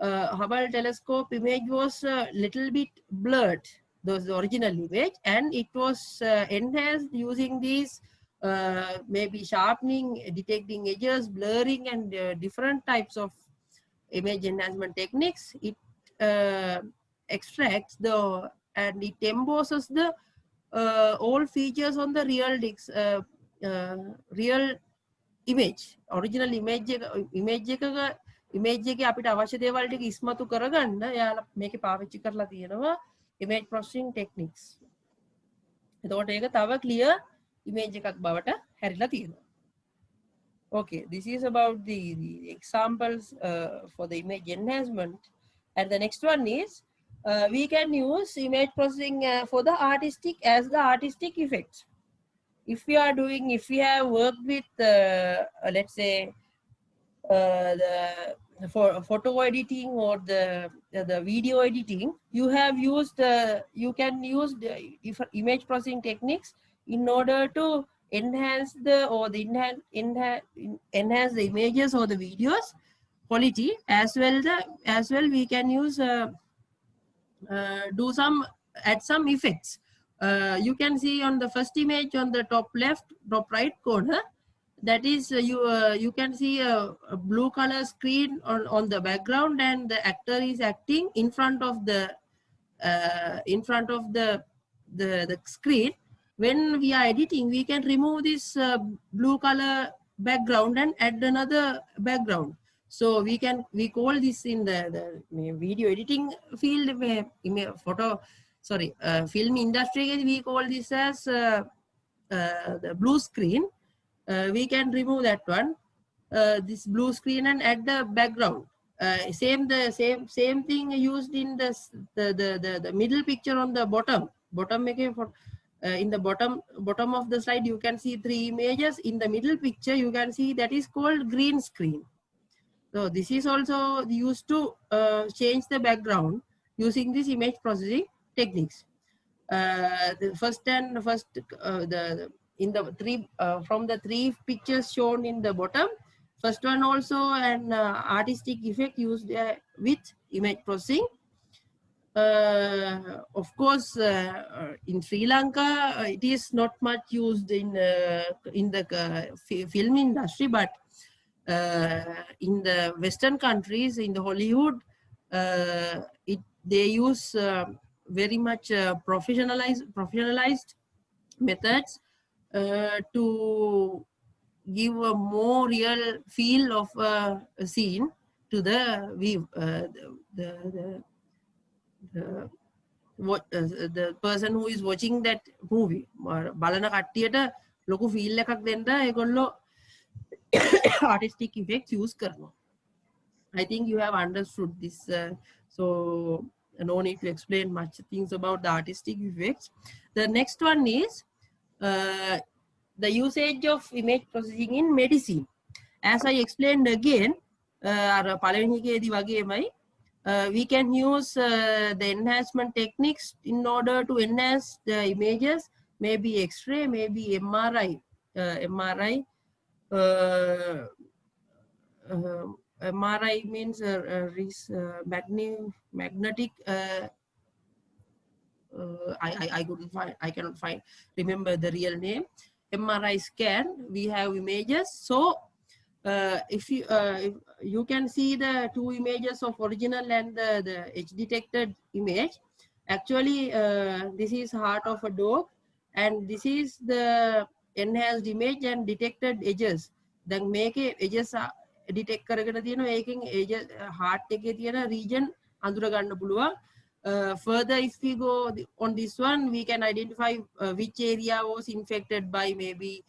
Speaker 1: Hubble telescope image was a little bit blurred, the original image, and it was enhanced using these maybe sharpening, detecting edges, blurring, and different types of image enhancement techniques. It extracts and it embosses the all features on the real image, original image එකේ අපිට අවශ්‍ය දේවල් ටික ඉස්මතු කරගන්න යාලා මේකේ පාවිච්චි කරලා තියෙනවා image processing techniques. එතකොට ඒක තව clear image එකක් බවට හැරිලා තියෙනවා. Okay, this is about the examples for the image enhancement. And the next one is we can use image processing for the artistic as the artistic effects. If we have worked with let's say the for photo editing or the video editing, you have used you can use the image processing techniques in order to enhance enhance the images or the videos quality. As well we can use add some effects. You can see on the first image on the top left, top right corner, that is you can see a blue color screen on the background, and the actor is acting in front of the the screen. When we are editing, we can remove this blue color background and add another background. So we call this in the video editing field, film industry, we call this as the blue screen. We can remove that one, this blue screen, and add the background. Same thing used in the middle picture on the bottom in the bottom of the slide. You can see 3 images. In the middle picture you can see that is called green screen. So this is also used to change the background using this image processing techniques. The in the three from the 3 pictures shown in the bottom, first one also an artistic effect used with image processing. Of course, in Sri Lanka, it is not much used in the film industry, but in the Western countries, in the Hollywood, they use very much professionalized methods to give a more real feel of a scene to the view, the person who is watching that movie. බලන කට්ටියට ලොකු feel එකක් දෙන්න ඒගොල්ලෝ artistic effects use කරනවා. I think you have understood this, so no need to explain much things about the artistic effects. The next one is the usage of image processing in medicine. As I explained again, we can use the enhancement techniques in order to enhance the images, maybe X-ray, maybe MRI. MRI means magnetic. I cannot remember the real name. MRI scan. We have images. So if you can see the 2 images of original and the edge detected image. Actually, this is heart of a dog, and this is the enhanced image and detected edges. Then make edges detect කරගෙන තියෙනවා. ඒකෙන් edges heart එකේ තියෙන region අඳුර ගන්න පුළුවන්. Further, if we go on this one, we can identify which area was infected by maybe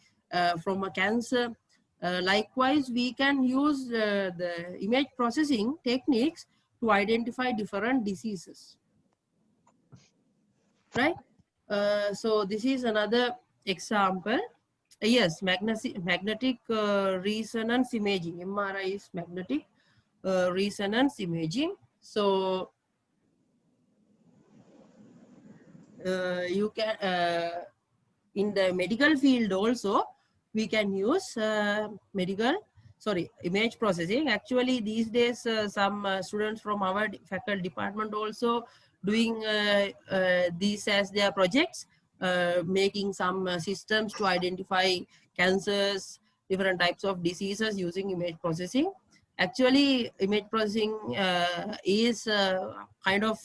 Speaker 1: from a cancer. Likewise, we can use the image processing techniques to identify different diseases. Right? So this is another example. Yes, magnetic resonance imaging. MRI is magnetic resonance imaging. So you can in the medical field also we can use image processing. Actually, these days some students from our faculty department also doing these as their projects, making some systems to identify cancers, different types of diseases using image processing. Actually, image processing is kind of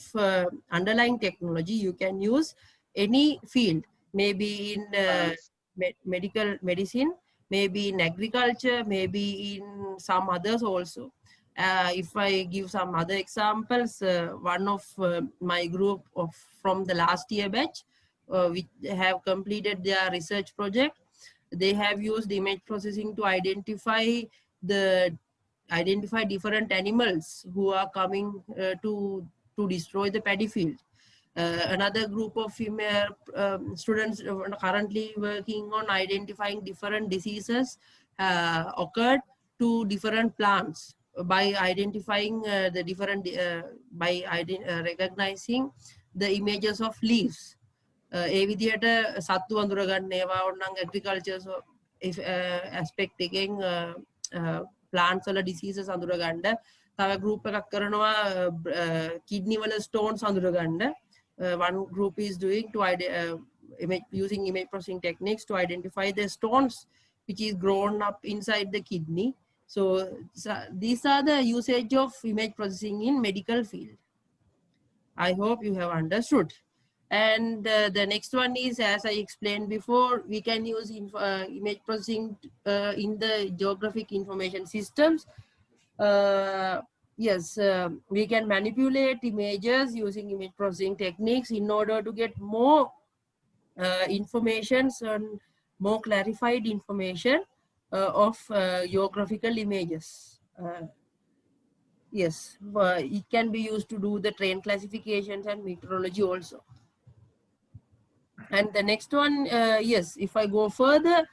Speaker 1: underlying technology. You can use any field, maybe in medical medicine, maybe in agriculture, maybe in some others also. If I give some other examples, one of my group from the last year batch, which have completed their research project, they have used image processing to identify different animals who are coming to destroy the paddy field. Another group of female students currently working on identifying different diseases occurred to different plants. by identifying the different, recognizing the images of leaves. ඒ විදිහට සත්තු අඳුරගන්න ඒවා ඕනනම් agriculture aspect එකෙන් plants වල diseases අඳුරගන්න. තව group එකක් කරනවා kidney වල stones අඳුරගන්න. One group is doing to using image processing techniques to identify the stones which is grown up inside the kidney. So these are the usage of image processing in medical field. I hope you have understood. And the next one is, as I explained before, we can use image processing in the geographic information systems. Yes, we can manipulate images using image processing techniques in order to get more information and more clarified information of geographical images. Yes, it can be used to do the terrain classifications and meteorology also. And the next one, yes, if I go further,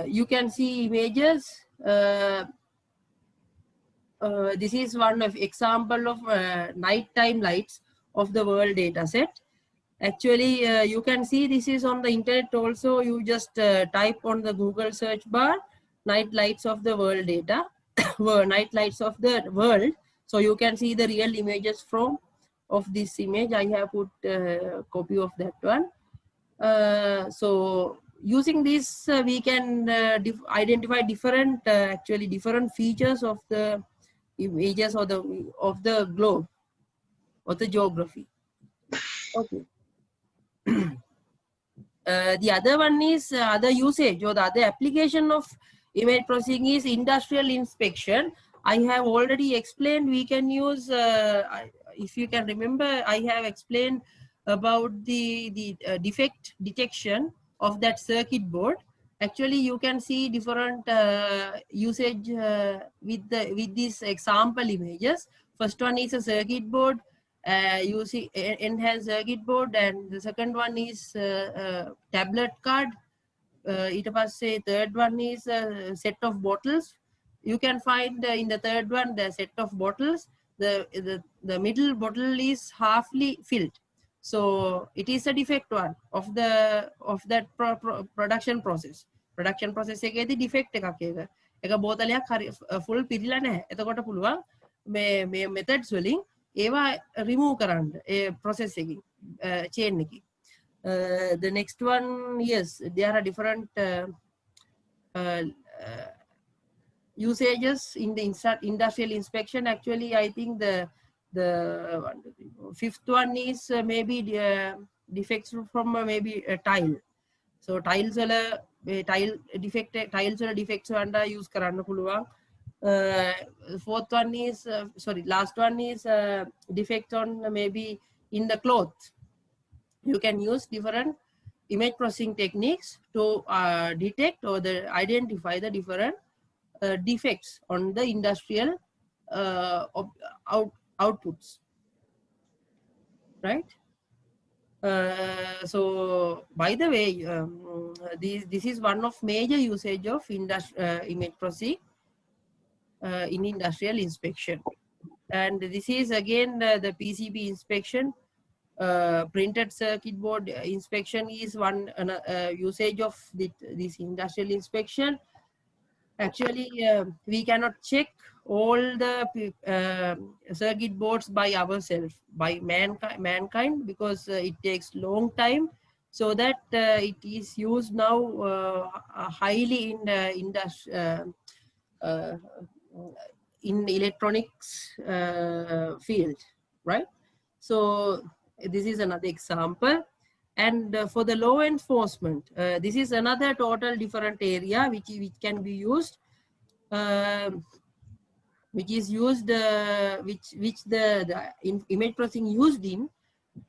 Speaker 1: you can see images. This is one of example of nighttime lights of the world data set. Actually, you can see this is on the internet also. You just type on the Google search bar, night lights of the world data, night lights of the world. So you can see the real images of this image. I have put a copy of that one. So using this, we can identify different, actually different features of the images of the globe or the geography. Okay. The other one is other usage or the other application of image processing is industrial inspection. I have already explained we can use, if you can remember, I have explained about the defect detection of that circuit board. Actually, you can see different usage with these example images. First one is a circuit board. You see enhanced circuit board, and the second one is tablet card. Third one is a set of bottles. You can find in the third one the set of bottles. The middle bottle is halfly filled, so it is a defect one of that production process. Production process එකේදී defect එකක් එක බෝතලයක් හරි full පිරිලා නැහැ. එතකොට පුළුවන් මේ methods වලින් ඒවා remove කරන්න ඒ process එකකින් chain එකකින්. The next one, yes, there are different usages in the industrial inspection. Actually, I think the fifth one is maybe defects from maybe a tile. So tiles defects under use කරන්න පුළුවන්. Fourth one is last one is defect on maybe in the cloth. You can use different image processing techniques to detect or identify the different defects on the industrial outputs, right? So by the way, this is one of major usage of image processing in industrial inspection. And this is again the PCB inspection. Printed circuit board inspection is one usage of this industrial inspection. Actually, we cannot check all the circuit boards by ourselves, by mankind, because it takes long time. So that it is used now highly in electronics field, right? So this is another example. And for the law enforcement, this is another total different area which can be used, which is used, which the image processing used in,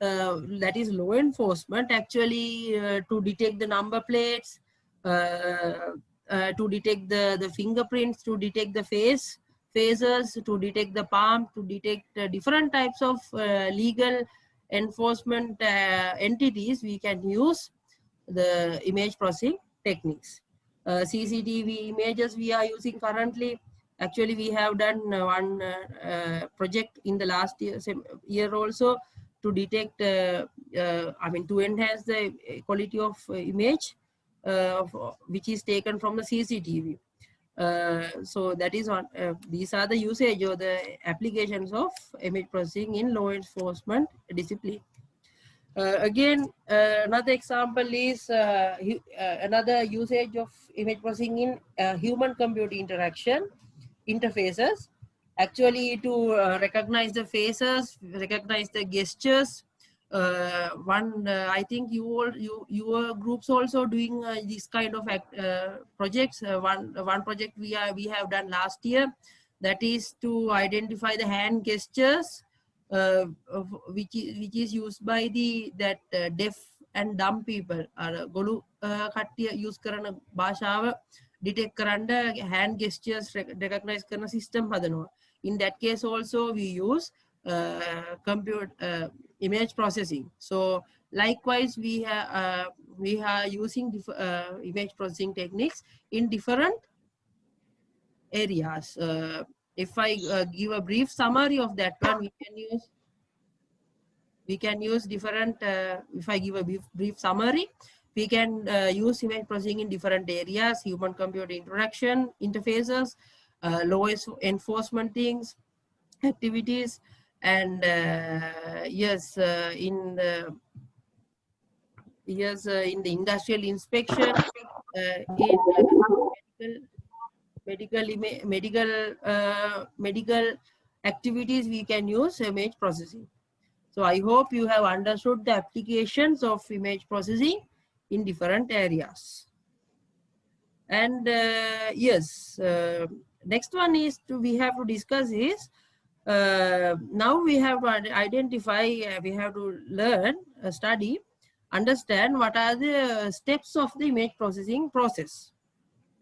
Speaker 1: that is law enforcement. Actually, to detect the number plates, to detect the fingerprints, to detect the faces, to detect the palm, to detect different types of legal enforcement entities. We can use the image processing techniques. CCTV images we are using currently, Actually, we have done one project in the last year also to detect, to enhance the quality of image which is taken from the CCTV. So that is what these are the usage or the applications of image processing in law enforcement discipline. Again, another example is another usage of image processing in human-computer interaction interfaces. Actually, to recognize the faces, recognize the gestures. I think your groups also doing this kind of projects. One project we have done last year, that is to identify the hand gestures, which is used by that deaf and dumb people. ගොළු කට්ටිය use කරන භාෂාව detect කරන්න hand gestures recognize කරන system හදනවා. In that case also we use image processing. So likewise we are using image processing techniques in different areas. If I give a brief summary of that one, we can use different, if I give a brief summary, we can use image processing in different areas: human-computer interaction, interfaces, law enforcement things, activities, and yes, in the industrial inspection, in medical activities, we can use image processing. So I hope you have understood the applications of image processing in different areas. And yes, next one is we have to discuss is now we have to identify, we have to learn, study, understand what are the steps of the image processing process.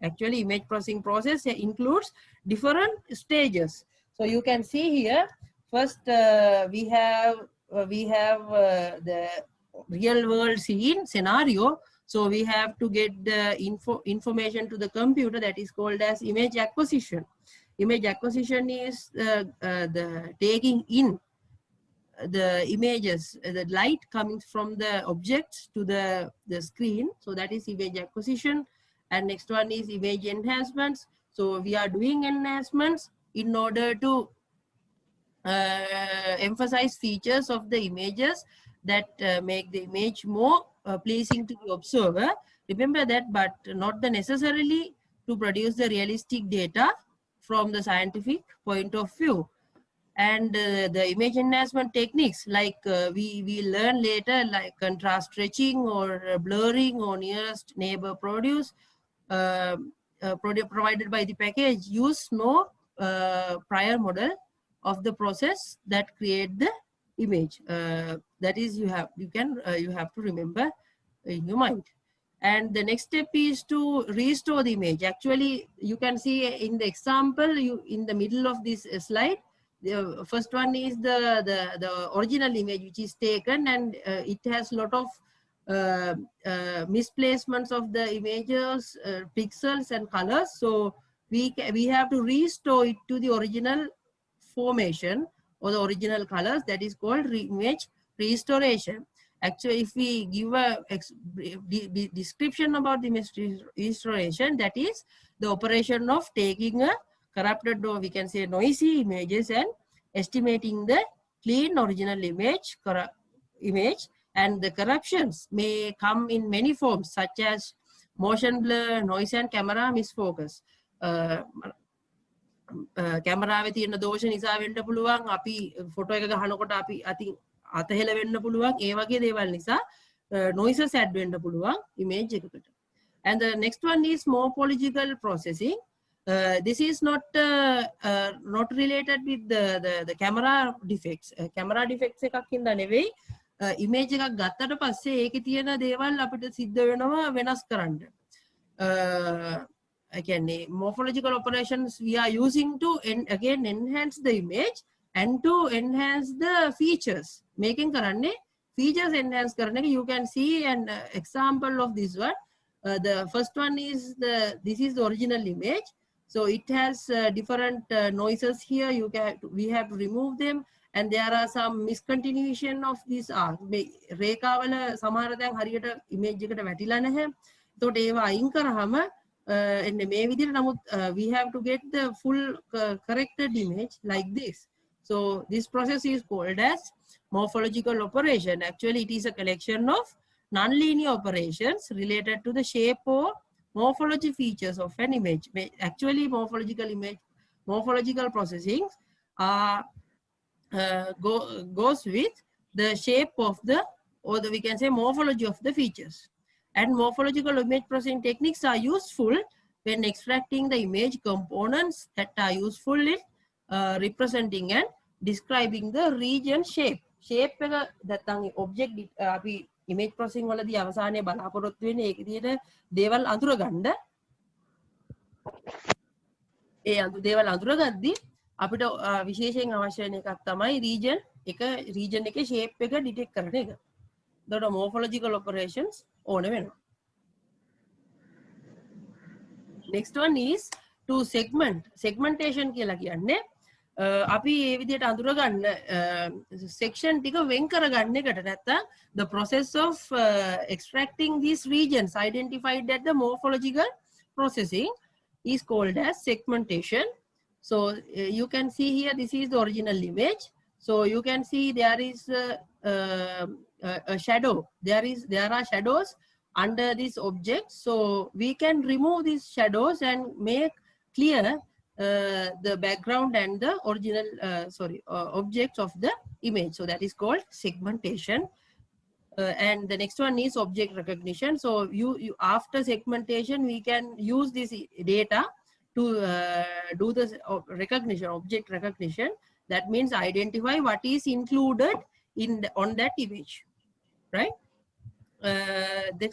Speaker 1: Actually, image processing process includes different stages. So you can see here, first we have the real world scene scenario. So we have to get the information to the computer, that is called as image acquisition. Image acquisition is the taking in the images, the light coming from the objects to the screen. So that is image acquisition. And next one is image enhancements. So we are doing enhancements in order to emphasize features of the images that make the image more pleasing to the observer. Remember that, but not the necessarily to produce the realistic data from the scientific point of view. And the image enhancement techniques, like we learn later, like contrast stretching or blurring or nearest neighbor produce provided by the package, use no prior model of the process that create the image. That is, you have to remember in your mind. And the next step is to restore the image. Actually, you can see in the example, in the middle of this slide, the first one is the original image which is taken, and it has a lot of misplacements of the images, pixels and colors. So we have to restore it to the original formation or the original colors. That is called image restoration. Actually, if we give a description about the image restoration, that is the operation of taking a corrupted, or we can say noisy images, and estimating the clean original image. And the corruptions may come in many forms, such as motion blur, noise and camera misfocus. කැමරාවේ තියෙන දෝෂ නිසා වෙන්න පුළුවන්, අපි photo එක ගහනකොට අපි අතහෙල වෙන්න පුළුවන්, ඒ වගේ දේවල් නිසා noises add වෙන්න පුළුවන් image එකකට. And the next one is morphological processing. This is not related with the camera defects. Camera defects එකක් හින්දා නෙවෙයි, image එකක් ගත්තට පස්සේ ඒකේ තියෙන දේවල් අපිට සිද්ධ වෙනවා වෙනස් කරන්න. Again, morphological operations we are using to again enhance the image and to enhance the features. Making karane features enhance karane. You can see an example of this one. The first one is this is the original image. So it has different noises here. We have to remove them, and there are some miscontinuation of these arcs. රේඛාවල සමහර දැන් හරියට image එකට වැටිලා නැහැ. එතකොට ඒවා අයින් කරාම එන්නේ මේ විදිහට. නමුත් we have to get the full corrected image like this. So this process is called as morphological operation. Actually, it is a collection of non-linear operations related to the shape or morphology features of an image. Actually, morphological processing goes with the shape of the, or we can say morphology of the features. And morphological image processing techniques are useful when extracting the image components that are useful in representing and describing the region shape. Shape එක නැත්නම් object අපි image processing වලදී අවසානයේ බලාපොරොත්තු වෙන්නේ ඒක විදිහට දේවල් අඳුර ගන්න. ඒ දේවල් අඳුරගද්දී අපිට විශේෂයෙන් අවශ්‍ය වෙන එකක් තමයි region එකේ shape එක detect කරන එක. එතකොට morphological operations ඕන වෙනවා. Next one is to segmentation කියලා කියන්නේ අපි මේ විදිහට අඳුර ගන්න section ටික වෙන් කරගන්න එකට නැත්නම් the process of extracting these regions identified at the morphological processing is called as segmentation. So you can see here, this is the original image. So you can see there is a shadow. There are shadows under this object. So we can remove these shadows and make clear the background and the original objects of the image. So that is called segmentation. And the next one is object recognition. So you after segmentation we can use this data to do the object recognition. That means identify what is included on that image, right?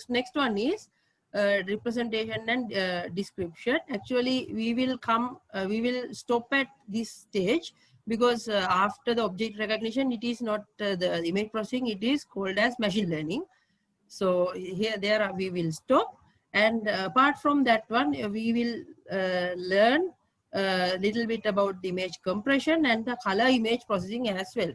Speaker 1: Next one is representation and description. Actually we will stop at this stage because after the object recognition it is not the image processing, it is called as machine learning. So we will stop, and apart from that one we will learn a little bit about the image compression and the color image processing as well.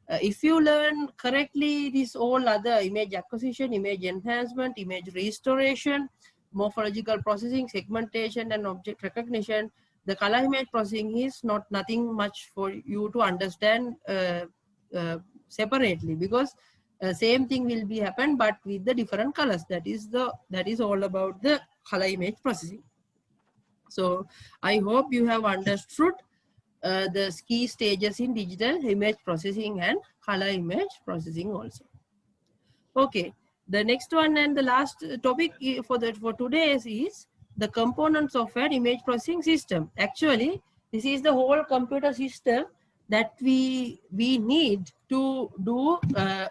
Speaker 1: If you learn correctly this all other image acquisition, image enhancement, image restoration, morphological processing, segmentation and object recognition, the color image processing is nothing much for you to understand separately, because same thing will be happen but with the different colors. That is all about the color image processing. So I hope you have understood the key stages in digital image processing and color image processing also. Okay, the next one and the last topic for today is the components of an image processing system. Actually, this is the whole computer system that we need to do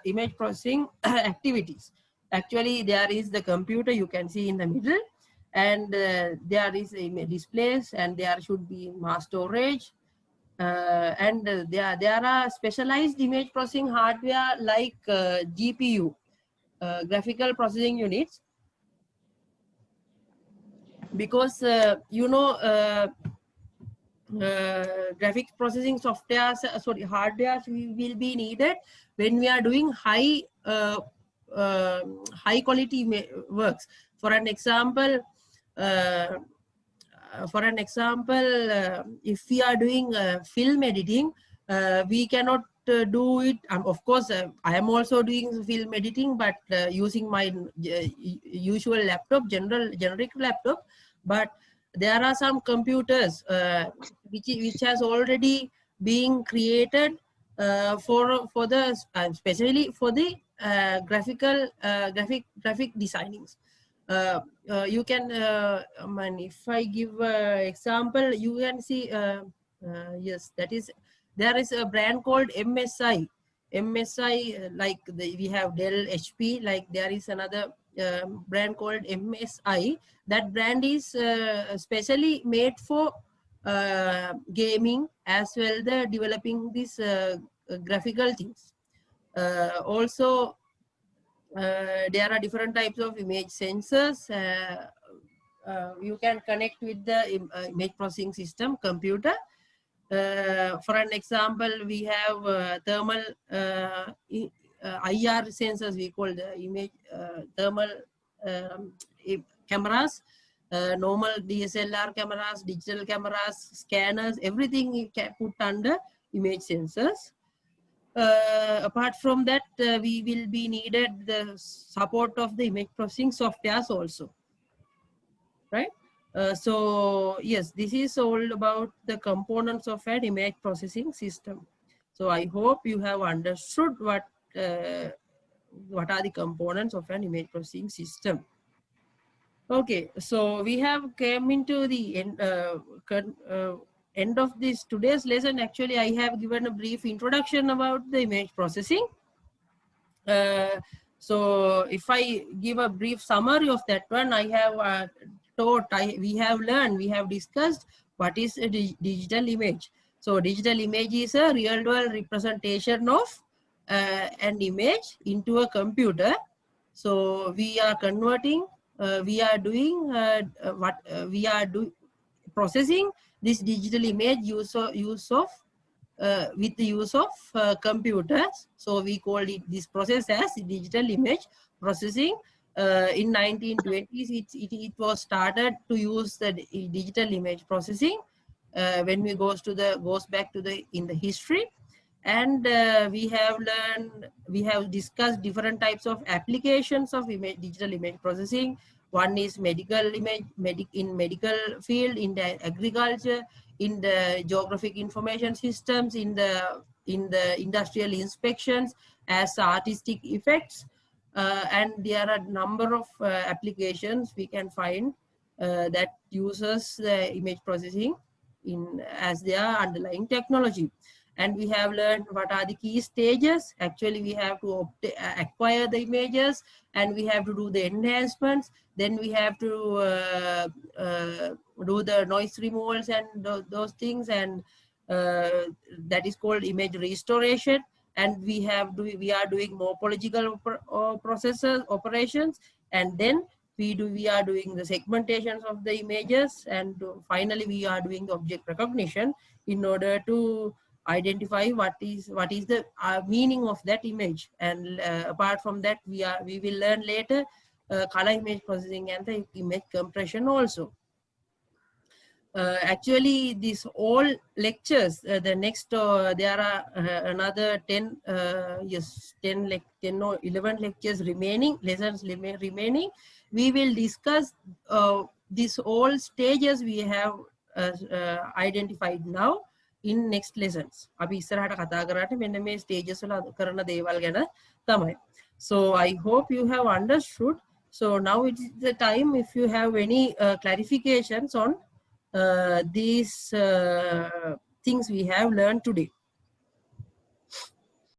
Speaker 1: image processing activities. Actually, there is the computer you can see in the middle, and there is image displays, and there should be mass storage. And there are specialized image processing hardware like GPU, graphical processing units, because graphic processing software, hardware will be needed when we are doing high quality works. For an example, if we are doing film editing, we cannot do it. Of course, I am also doing film editing, but using my usual laptop, generic laptop. But there are some computers which has already been created for the especially for the graphic designings. You can if I give example, you can see yes, that is, there is a brand called MSI, like we have Dell, HP, like there is another brand called MSI. That brand is specially made for gaming as well, the developing these graphical things. Also there are different types of image sensors you can connect with the image processing system computer. For an example, we have thermal IR sensors, we call the image thermal cameras, normal DSLR cameras, digital cameras, scanners, everything you can put under image sensors. Apart from that, we will be needed the support of the image processing softwares also, right? So yes, this is all about the components of an image processing system. So I hope you have understood what are the components of an image processing system. Okay, so we have came into the end of this today's lesson. Actually, I have given a brief introduction about the image processing. So if I give a brief summary of that one, I have we have discussed what is a digital image. So digital image is a real world representation of an image into a computer. So we are converting, we are doing processing this digital image with the use of computers. So we call this process as digital image processing. In 1920s, it was started to use the digital image processing when we goes back to the history. And we have discussed different types of applications of digital image processing. One is medical image, in medical field, in the agriculture, in the geographic information systems, in the industrial inspections, as artistic effects, and there are a number of applications we can find that uses the image processing as their underlying technology. And we have learned what are the key stages. Actually, we have to acquire the images, and we have to do the enhancements. Then we have to do the noise removals and those things, and that is called image restoration. And we are doing morphological operations, and then we are doing the segmentations of the images, and finally we are doing the object recognition in order to identify what is the meaning of that image. And apart from that, we will learn later color image processing and the image compression also. Actually, these all lectures, the next there are another 10 10 or 11 lectures remaining, lessons remaining. We will discuss these all stages we have identified now in next lessons. අපි ඉස්සරහට කතා කරාට මෙන්න මේ stages වල කරන දේවල් ගැන තමයි. So I hope you have understood. So now it is the time if you have any clarifications on these things we have learned today.